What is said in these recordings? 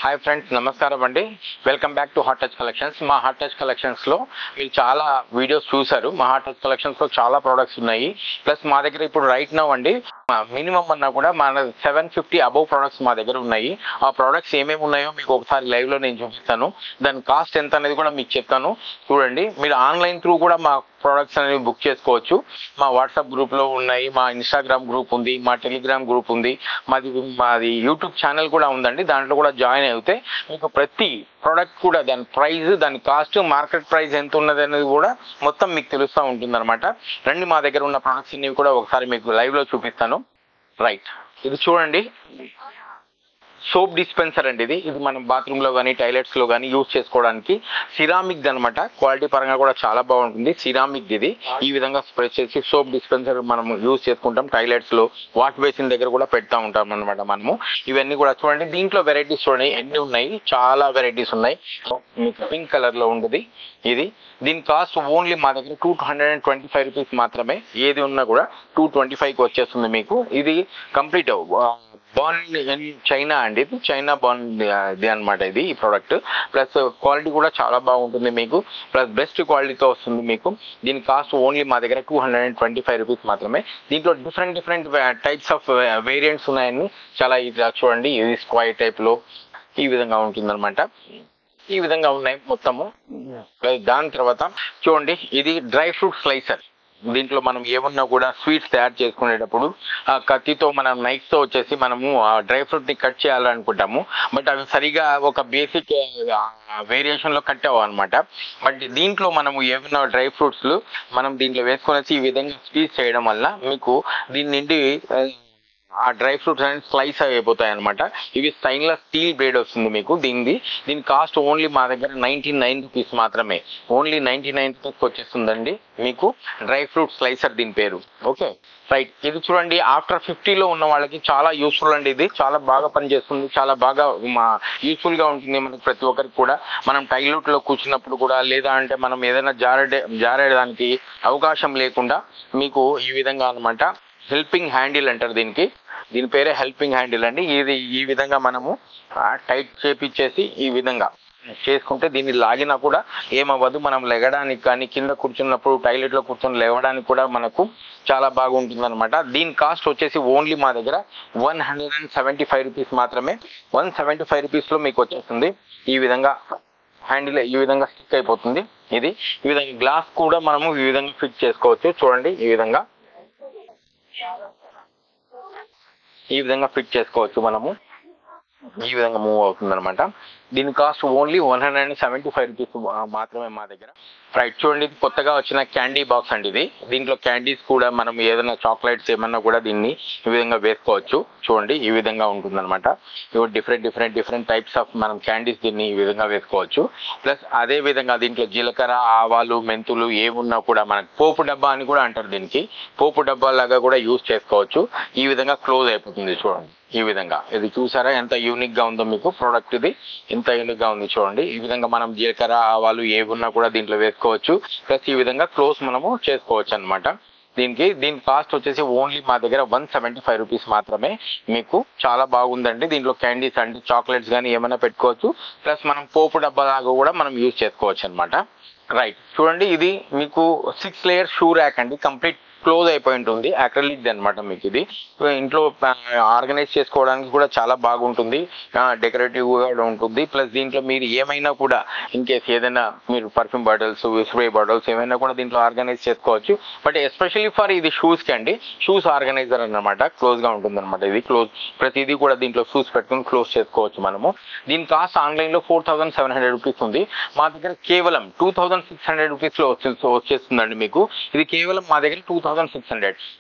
Hi friends, నమస్కారం అండి. Welcome back to heart touch collections. మా హాట్ టచ్ కలెక్షన్స్లో మీరు చాలా వీడియోస్ చూసారు. మా హాట్ టచ్ కలెక్షన్స్లో చాలా ప్రోడక్ట్స్ ఉన్నాయి. ప్లస్ మా దగ్గర ఇప్పుడు రైట్ నౌ అండి మినిమం అన్నా కూడా మన 750 అబౌవ్ ప్రోడక్ట్స్ మా దగ్గర ఉన్నాయి. ఆ ప్రోడక్ట్స్ ఏమేమి ఉన్నాయో మీకు ఒకసారి లైవ్లో నేను చూపిస్తాను. దాని కాస్ట్ ఎంత అనేది కూడా మీకు చెప్తాను. చూడండి, మీరు ఆన్లైన్ త్రూ కూడా మా ప్రోడక్ట్స్ అనేవి బుక్ చేసుకోవచ్చు. మా వాట్సాప్ గ్రూప్లో ఉన్నాయి, మా ఇన్స్టాగ్రామ్ గ్రూప్ ఉంది, మా టెలిగ్రామ్ గ్రూప్ ఉంది, మాది యూట్యూబ్ ఛానల్ కూడా ఉందండి. దాంట్లో కూడా జాయిన్ అయితే మీకు ప్రతి ప్రోడక్ట్ కూడా దాని ప్రైస్, దాని కాస్ట్, మార్కెట్ ప్రైస్ ఎంత ఉన్నది అనేది కూడా మొత్తం మీకు తెలుస్తూ ఉంటుంది అనమాట. రండి, మా దగ్గర ఉన్న ప్రోడక్ట్స్ అన్ని కూడా ఒకసారి మీకు లైవ్లో చూపిస్తాను. రైట్, ఇది చూడండి, సోప్ డిస్పెన్సర్ అండి. ఇది మనం బాత్రూంలో కానీ టాయిలెట్స్లో కానీ యూజ్ చేసుకోవడానికి సిరామిక్ అనమాట. క్వాలిటీ పరంగా కూడా చాలా బాగుంటుంది. సిరామిక్ ఇది ఈ విధంగా స్ప్రే చేసి సోప్ డిస్పెన్సర్ మనం యూజ్ చేసుకుంటాం. టాయిలెట్స్లో, వాష్ బేసిన్ దగ్గర కూడా పెడతా ఉంటాం అనమాట మనము. ఇవన్నీ కూడా చూడండి, దీంట్లో వెరైటీస్ చూడండి ఎన్ని ఉన్నాయి, చాలా వెరైటీస్ ఉన్నాయి. మీకు పింక్ కలర్లో ఉంటుంది ఇది. దీని కాస్ట్ ఓన్లీ మా దగ్గర 225 రూపీస్ మాత్రమే. ఏది ఉన్నా కూడా 225కి వచ్చేస్తుంది మీకు. ఇది కంప్లీట్ బాన్ ఇన్ చైనా అండి. ఇది చైనా బాన్ ఇది అనమాట. ఇది ఈ ప్రోడక్ట్ ప్లస్ క్వాలిటీ కూడా చాలా బాగుంటుంది మీకు. ప్లస్ బెస్ట్ క్వాలిటీతో వస్తుంది మీకు. దీని కాస్ట్ ఓన్లీ మా దగ్గర 225 రూపీస్ మాత్రమే. దీంట్లో డిఫరెంట్ టైప్స్ ఆఫ్ వేరియంట్స్ ఉన్నాయని చాలా. ఇది చూడండి, ఇది స్క్వైర్ టైప్లో ఈ విధంగా ఉంటుందన్నమాట. ఈ విధంగా ఉన్నాయి మొత్తము. దాని తర్వాత చూడండి, ఇది డ్రై ఫ్రూట్ స్లైసర్. దీంట్లో మనం ఏమన్నా కూడా స్వీట్స్ తయారు చేసుకునేటప్పుడు ఆ కత్తితో, మనం నైఫ్తో వచ్చేసి మనము ఆ డ్రై ఫ్రూట్ని కట్ చేయాలనుకుంటాము. బట్ అవి సరిగా ఒక బేసిక్ వేరియేషన్లో కట్ అవ్వవు అనమాట. బట్ దీంట్లో మనము ఏమన్నా డ్రై ఫ్రూట్స్ మనం దీంట్లో వేసుకొనేసి ఈ విధంగా స్క్వీజ్ చేయడం వల్ల మీకు దీని నుండి ఆ డ్రై ఫ్రూట్స్ అనేది స్లైస్ అయిపోతాయి అనమాట. ఇవి స్టైన్లెస్ స్టీల్ బ్లేడ్ వస్తుంది మీకు. దీని కాస్ట్ ఓన్లీ మా దగ్గర 99 రూపీస్ మాత్రమే. ఓన్లీ 99 రూపీస్కి వచ్చేస్తుందండి మీకు డ్రై ఫ్రూట్ స్లైసర్ దీని పేరు. ఓకే రైట్, ఇది చూడండి, ఆఫ్టర్ 50లో ఉన్న వాళ్ళకి చాలా యూస్ఫుల్ అండి. ఇది చాలా బాగా పనిచేస్తుంది, చాలా బాగా యూస్ఫుల్గా ఉంటుంది మనకి ప్రతి ఒక్కరికి కూడా. మనం టైలెట్లో కూర్చున్నప్పుడు కూడా, లేదా అంటే మనం ఏదైనా జారేయడానికి అవకాశం లేకుండా మీకు ఈ విధంగా అనమాట హెల్పింగ్ హ్యాండిల్ అంటారు దీనికి. దీని పేరే హెల్పింగ్ హ్యాండిల్ అండి. ఇది ఈ విధంగా మనము టైట్ చేపిచ్చేసి ఈ విధంగా చేసుకుంటే దీన్ని లాగినా కూడా ఏమవ్వదు. మనం లెగడానికి కానీ, కింద కూర్చున్నప్పుడు టాయిలెట్లో కూర్చొని లేవడానికి కూడా మనకు చాలా బాగుంటుంది అనమాట. దీని కాస్ట్ వచ్చేసి ఓన్లీ మా దగ్గర 175 రూపీస్ మాత్రమే. 175 రూపీస్లో మీకు వచ్చేస్తుంది. ఈ విధంగా హ్యాండిల్ ఈ విధంగా స్టిక్ అయిపోతుంది. ఇది ఈ విధంగా గ్లాస్ కూడా మనము ఈ విధంగా ఫిట్ చేసుకోవచ్చు. చూడండి, ఈ విధంగా ఫిట్ చేసుకోవచ్చు మనము. ఈ విధంగా మూవ్ అవుతుంది అనమాట. దీని కాస్ట్ ఓన్లీ 175 రూపీస్ మాత్రమే మా దగ్గర. రైట్, చూడండి, ఇది కొత్తగా వచ్చిన క్యాండీ బాక్స్ అండి. దీంట్లో క్యాండీస్ కూడా మనం ఏదైనా చాక్లెట్స్ ఏమన్నా కూడా దీన్ని ఈ విధంగా వేసుకోవచ్చు. చూడండి, ఈ విధంగా ఉంటుంది అనమాట. డిఫరెంట్ టైప్స్ ఆఫ్ మనం క్యాండీస్ దీన్ని ఈ విధంగా వేసుకోవచ్చు. ప్లస్ అదే విధంగా దీంట్లో జీలకర్ర, ఆవాలు, మెంతులు ఏమున్నా కూడా మనకు పోపు డబ్బా అని కూడా అంటారు. దీనికి పోపు డబ్బా లాగా కూడా యూజ్ చేసుకోవచ్చు. ఈ విధంగా క్లోజ్ అయిపోతుంది. చూడండి, ఈ విధంగా. ఇది చూసారా ఎంత యూనిక్ గా ఉందో మీకు ప్రోడక్ట్. ఇది ఎంత యూనిక్ గా ఉంది చూడండి. ఈ విధంగా మనం జీలకర్ర, ఆవాలు ఏమున్నా కూడా దీంట్లో వేసుకోవచ్చు. ప్లస్ ఈ విధంగా క్లోజ్ మనము చేసుకోవచ్చు అనమాట. దీని కాస్ట్ వచ్చేసి ఓన్లీ మా దగ్గర 175 రూపీస్ మాత్రమే. మీకు చాలా బాగుందండి. దీంట్లో క్యాండీస్ అంటే చాక్లెట్స్ కానీ ఏమైనా పెట్టుకోవచ్చు. ప్లస్ మనం పోపు డబ్బా లాగా కూడా మనం యూజ్ చేసుకోవచ్చు అనమాట. రైట్, చూడండి, ఇది మీకు 6 లేయర్ షూ ర్యాక్ అండి. కంప్లీట్ క్లోజ్ అయిపోయి ఉంటుంది. అక్రిలిక్ అనమాట. మీకు ఇది ఇంట్లో ఆర్గనైజ్ చేసుకోవడానికి కూడా చాలా బాగుంటుంది. డెకరేటివ్గా ఉంటుంది. ప్లస్ దీంట్లో మీరు ఏమైనా కూడా ఇన్ కేస్ ఏదైనా మీరు పర్ఫ్యూమ్ బాటిల్స్, స్ప్రే బాటిల్స్ ఏమైనా కూడా దీంట్లో ఆర్గనైజ్ చేసుకోవచ్చు. బట్ ఎస్పెషల్లీ ఫర్ ఇది షూస్కి అండి. షూస్ ఆర్గనైజర్ అనమాట. క్లోజ్గా ఉంటుంది అనమాట. ఇది క్లోజ్ ప్రతిదీ కూడా దీంట్లో షూస్ పెట్టుకుని క్లోజ్ చేసుకోవచ్చు మనము. దీని కాస్ట్ ఆన్లైన్లో 4700 రూపీస్ ఉంది. మా దగ్గర కేవలం 2600 రూపీస్లో వచ్చేస్తుందండి మీకు. ఇది కేవలం మా దగ్గర 2600.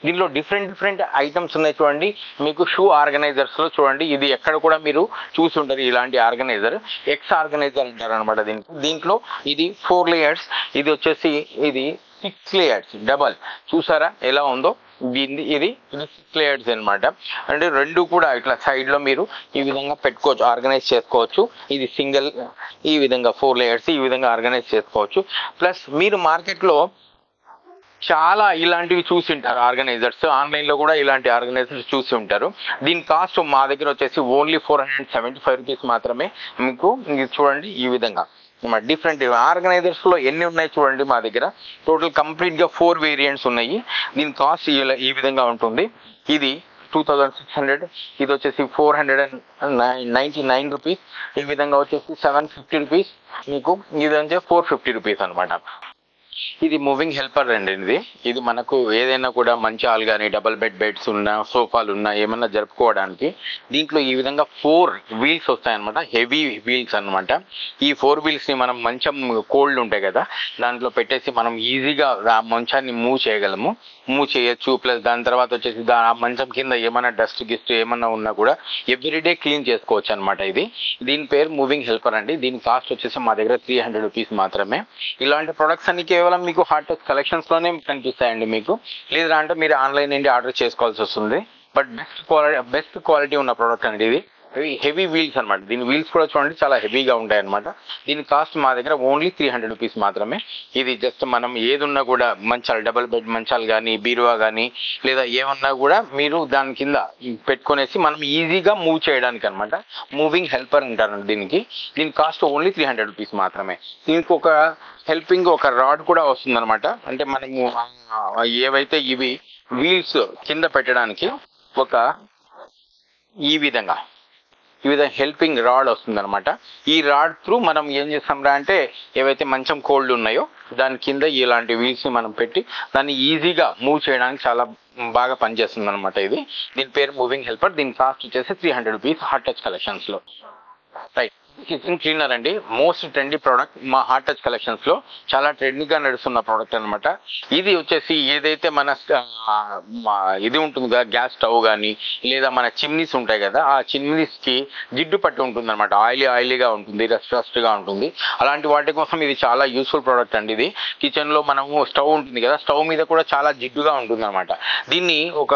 దీనిలో డిఫరెంట్ ఐటమ్స్ ఉన్నాయి చూడండి. మీకు షూ ఆర్గనైజర్స్ లో చూడండి, ఇది ఎక్కడ కూడా మీరు చూసి ఉంటారు ఇలాంటి ఆర్గనైజర్. ఎక్స్ ఆర్గనైజర్ అంటారు అనమాట. దీంట్లో ఇది 4 లేయర్స్. ఇది వచ్చేసి ఇది 6 లేయర్స్ డబల్. చూసారా ఎలా ఉందో. ఇది 6 లేయర్స్ అనమాట. అంటే రెండు కూడా ఇట్లా సైడ్ లో మీరు ఈ విధంగా పెట్టుకోవచ్చు, ఆర్గనైజ్ చేసుకోవచ్చు. ఇది సింగిల్. ఈ విధంగా 4 లేయర్స్ ఈ విధంగా ఆర్గనైజ్ చేసుకోవచ్చు. ప్లస్ మీరు మార్కెట్ లో చాలా ఇలాంటివి చూసి ఉంటారు ఆర్గనైజర్స్, ఆన్లైన్లో కూడా ఇలాంటి ఆర్గనైజర్స్ చూసి ఉంటారు. దీని కాస్ట్ మా దగ్గర వచ్చేసి ఓన్లీ 475 రూపీస్ మాత్రమే. మీకు ఇది చూడండి ఈ విధంగా డిఫరెంట్ ఆర్గనైజర్స్లో ఎన్ని ఉన్నాయి చూడండి. మా దగ్గర టోటల్ కంప్లీట్గా 4 వేరియంట్స్ ఉన్నాయి. దీని కాస్ట్ ఈ విధంగా ఉంటుంది. ఇది 2600, ఇది వచ్చేసి 499 రూపీస్, ఈ విధంగా వచ్చేసి 750 రూపీస్, మీకు ఇది వచ్చే 450 రూపీస్ అనమాట. ఇది మూవింగ్ హెల్పర్ అండి. ఇది మనకు ఏదైనా కూడా మంచి హాల్ కానీ డబుల్ బెడ్స్ ఉన్నా, సోఫాలు ఉన్నా, ఏమన్నా జరుపుకోవడానికి దీంట్లో ఈ విధంగా 4 వీల్స్ వస్తాయన్నమాట. హెవీ వీల్స్ అనమాట. ఈ 4 వీల్స్ని మనం మంచం కోల్డ్ ఉంటాయి కదా, దాంట్లో పెట్టేసి మనం ఈజీగా ఆ మంచాన్ని మూవ్ చేయొచ్చు. ప్లస్ దాని తర్వాత వచ్చేసి ఆ మంచం కింద ఏమైనా డస్ట్ ఏమన్నా ఉన్నా కూడా ఎవ్రీడే క్లీన్ చేసుకోవచ్చు అనమాట. దీని పేరు మూవింగ్ హెల్పర్ అండి. దీని కాస్ట్ వచ్చేసి మా దగ్గర 300 రూపీస్ మాత్రమే. ఇలాంటి ప్రొడక్ట్స్ అన్ని కేవలం మీకు హార్ట్ టచ్ కలెక్షన్స్లోనే కనిపిస్తాయండి. మీకు లేదా అంటే మీరు ఆన్లైన్ నుండి ఆర్డర్ చేసుకోవాల్సి వస్తుంది. బట్ బెస్ట్ క్వాలిటీ ఉన్న ప్రోడక్ట్ అండి ఇది. హెవీ వీల్స్ అనమాట. దీని వీల్స్ కూడా చూడండి చాలా హెవీగా ఉంటాయి అనమాట. దీని కాస్ట్ మా దగ్గర ఓన్లీ 300 రూపీస్ మాత్రమే. ఇది జస్ట్ మనం ఏదున్నా కూడా మంచాలు, డబుల్ బెడ్ మంచాలు కానీ, బీరువా కానీ, లేదా ఏమన్నా కూడా మీరు దాని కింద పెట్టుకునేసి మనం ఈజీగా మూవ్ చేయడానికి అనమాట. మూవింగ్ హెల్పర్ అంటారండి దీని కాస్ట్ ఓన్లీ 300 రూపీస్ మాత్రమే. దీనికి ఒక రాడ్ కూడా వస్తుంది అనమాట. అంటే మనము ఏవైతే ఇవి వీల్స్ కింద పెట్టడానికి ఈ విధంగా హెల్పింగ్ రాడ్ వస్తుంది అనమాట. ఈ రాడ్ త్రూ మనం ఏం చేస్తాంరా అంటే ఏవైతే మంచం కోల్డ్ ఉన్నాయో దాని కింద ఇలాంటి వీల్స్ ని మనం పెట్టి దాన్ని ఈజీగా మూవ్ చేయడానికి చాలా బాగా పనిచేస్తుంది అనమాట. దీని పేరు మూవింగ్ హెల్పర్. దీని కాస్ట్ వచ్చేసి 300 రూపీస్ హార్ట్ టచ్ కలెక్షన్స్ లో. రైట్, కిచెన్ క్లీనర్ అండి. మోస్ట్ ట్రెండీ ప్రోడక్ట్ మా హార్ట్ టచ్ కలెక్షన్స్ లో. చాలా ట్రెండింగ్ గా నడుస్తున్న ప్రోడక్ట్ అనమాట. ఇది వచ్చేసి ఏదైతే మన ఇది ఉంటుంది కదా, గ్యాస్ స్టవ్ కానీ లేదా మన చిమ్నీస్ ఉంటాయి కదా, ఆ చిమ్నీస్ కి జిడ్డు పట్టి ఉంటుంది అనమాట. ఆయిలీగా ఉంటుంది, రస్ట్ గా ఉంటుంది. అలాంటి వాటి కోసం ఇది చాలా యూస్ఫుల్ ప్రోడక్ట్ అండి. ఇది కిచెన్ లో మనము స్టవ్ ఉంటుంది కదా, స్టవ్ మీద కూడా చాలా జిడ్డుగా ఉంటుంది అనమాట. దీన్ని ఒక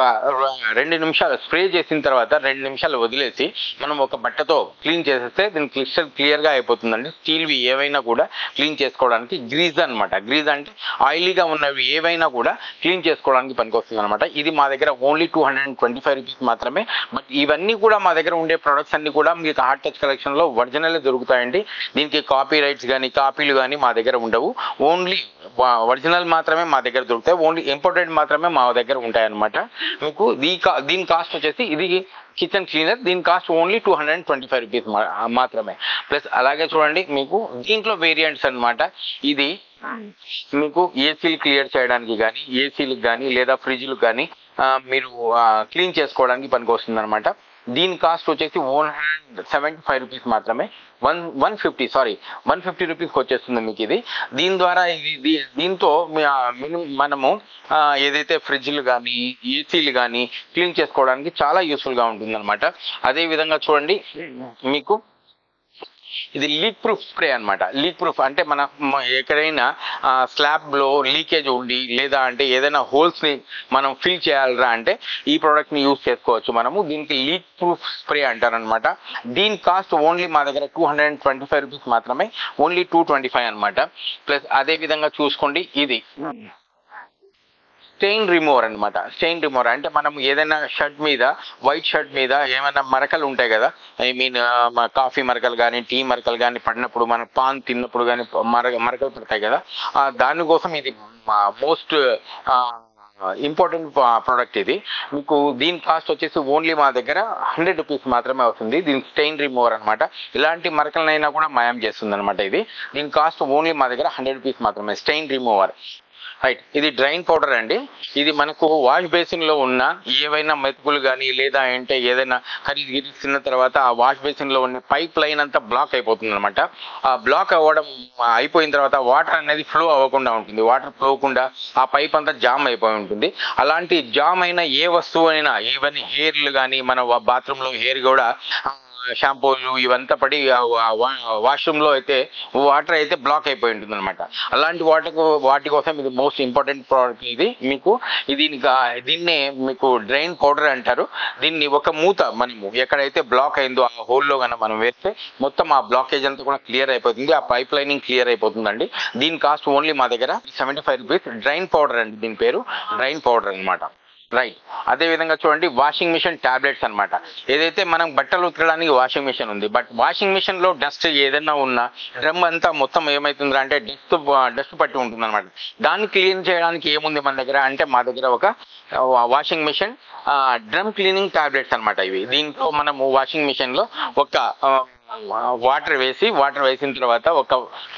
2 నిమిషాలు స్ప్రే చేసిన తర్వాత 2 నిమిషాలు వదిలేసి మనం ఒక బట్టతో క్లీన్ చేసేస్తే దీనికి క్లియర్ గా అయిపోతుందండి. స్టీల్వి ఏవైనా కూడా క్లీన్ చేసుకోవడానికి గ్రీజ్ అనమాట. గ్రీజ్ అంటే ఆయిలీగా ఉన్నవి ఏవైనా కూడా క్లీన్ చేసుకోవడానికి పనికొస్తుంది అనమాట. ఇది మా దగ్గర ఓన్లీ 225 రూపీస్ మాత్రమే. బట్ ఇవన్నీ కూడా మా దగ్గర ఉండే ప్రొడక్ట్స్ అన్ని కూడా మీకు హార్ట్ టచ్ కలెక్షన్ లో ఒరిజినల్ దొరుకుతాయండి. దీనికి కాపీ రైట్స్ కానీ కాపీలు కానీ మా దగ్గర ఉండవు. ఓన్లీ ఒరిజినల్ మాత్రమే మా దగ్గర దొరుకుతాయి. ఓన్లీ ఇంపోర్టెడ్ మాత్రమే మా దగ్గర ఉంటాయి అనమాట. మీకు దీని కాస్ట్ వచ్చేసి ఇది కిచెన్ క్లీనర్. దీని కాస్ట్ ఓన్లీ 225 రూపీస్ మాత్రమే. ప్లస్ అలాగే చూడండి మీకు దీంట్లో వేరియంట్స్ అనమాట. ఇది మీకు ఏసీలు క్లియర్ చేయడానికి కానీ, ఏసీలకు కానీ లేదా ఫ్రిడ్జ్లకు కానీ మీరు క్లీన్ చేసుకోవడానికి పనికొస్తుంది అనమాట. దీని కాస్ట్ వచ్చేసి 175 రూపీస్ మాత్రమే. 150 రూపీస్కి వచ్చేస్తుంది మీకు దీని ద్వారా దీంతో మనము ఏదైతే ఫ్రిడ్జ్లు కానీ ఏసీలు కానీ క్లీన్ చేసుకోవడానికి చాలా యూస్ఫుల్గా ఉంటుంది అనమాట. అదే విధంగా చూడండి మీకు ఇది లీక్ ప్రూఫ్ స్ప్రే అనమాట. లీక్ ప్రూఫ్ అంటే ఎక్కడైనా స్లాబ్ లో లీకేజ్ ఉండి లేదా అంటే ఏదైనా హోల్స్ ని మనం ఫిల్ చేయాలరా అంటే ఈ ప్రోడక్ట్ ని యూజ్ చేసుకోవచ్చు మనము. దీనికి లీక్ ప్రూఫ్ స్ప్రే అంటారనమాట. దీని కాస్ట్ ఓన్లీ మా దగ్గర 225 రూపీస్ మాత్రమే. ఓన్లీ 225 అనమాట. ప్లస్ అదే విధంగా చూసుకోండి ఇది స్టెయిన్ రిమూవర్ అనమాట. స్టెయిన్ రిమూవర్ అంటే మనం ఏదైనా షర్ట్ మీద, వైట్ షర్ట్ మీద ఏమైనా మరకలు ఉంటాయి కదా, ఐ మీన్ కాఫీ మరకలు కానీ టీ మరకలు కానీ పడినప్పుడు, మన పాన్ తిన్నప్పుడు కానీ మరకలు పడతాయి కదా, దానికోసం ఇది మోస్ట్ ఇంపార్టెంట్ ప్రోడక్ట్. ఇది మీకు దీని కాస్ట్ వచ్చేసి ఓన్లీ మా దగ్గర 100 రూపీస్ మాత్రమే అవుతుంది. దీని స్టెయిన్ రిమూవర్ అనమాట. ఇలాంటి మరకలనైనా కూడా మాయం చేస్తుంది అనమాట. దీని కాస్ట్ ఓన్లీ మా దగ్గర 100 రూపీస్ మాత్రమే. Strain remover. రైట్, ఇది డ్రైన్ పౌడర్ అండి. ఇది మనకు వాష్ బేసిన్ లో ఉన్న ఏవైనా మెతుకులు కానీ లేదా అంటే ఏదైనా కర్రీ తిన్న తర్వాత ఆ వాష్ బేసిన్ లో ఉన్న పైప్ లైన్ అంతా బ్లాక్ అయిపోతుంది అనమాట. ఆ బ్లాక్ అయిపోయిన తర్వాత వాటర్ అనేది ఫ్లో అవ్వకుండా ఉంటుంది. వాటర్ ఫ్లో అవ్వకుండా ఆ పైప్ అంతా జామ్ అయిపోయి ఉంటుంది. అలాంటి జామ్ అయిన ఏ వస్తువు అయినా, ఈవెన్ హెయిర్లు కానీ, మన బాత్రూమ్ లో హెయిర్ కూడా షాంపూలు ఇవంతా పడి వాష్రూమ్లో అయితే వాటర్ అయితే బ్లాక్ అయిపోయి ఉంటుంది అనమాట. అలాంటి వాటి కోసం ఇది మోస్ట్ ఇంపార్టెంట్ ప్రోడక్ట్. ఇది మీకు దీన్నే మీకు డ్రైన్ పౌడర్ అంటారు. దీన్ని ఒక మూత మనము ఎక్కడైతే బ్లాక్ అయిందో ఆ హోల్లో కన్నా మనం వేస్తే మొత్తం ఆ బ్లాకేజ్ అంతా కూడా క్లియర్ అయిపోతుంది, ఆ పైప్ లైనింగ్ క్లియర్ అయిపోతుందండి. దీని కాస్ట్ ఓన్లీ మా దగ్గర 75 రూపీస్. డ్రైన్ పౌడర్ అండి, దీని పేరు డ్రైన్ పౌడర్ అనమాట. రైట్. అదే విధంగా చూడండి వాషింగ్ మిషన్ టాబ్లెట్స్ అనమాట. ఏదైతే మనం బట్టలు ఉతకడానికి వాషింగ్ మిషన్ ఉంది, బట్ వాషింగ్ మిషన్ లో డస్ట్ ఏదైనా ఉన్నా డ్రమ్ అంతా మొత్తం ఏమైతుందా అంటే డస్ట్ పట్టి ఉంటుంది అనమాట. దాన్ని క్లీన్ చేయడానికి ఏముంది మన దగ్గర అంటే మా దగ్గర ఒక washing machine drum cleaning tablets అనమాట ఇవి. దీంట్లో మనము వాషింగ్ మిషన్ లో ఒక వాటర్ వేసిన తర్వాత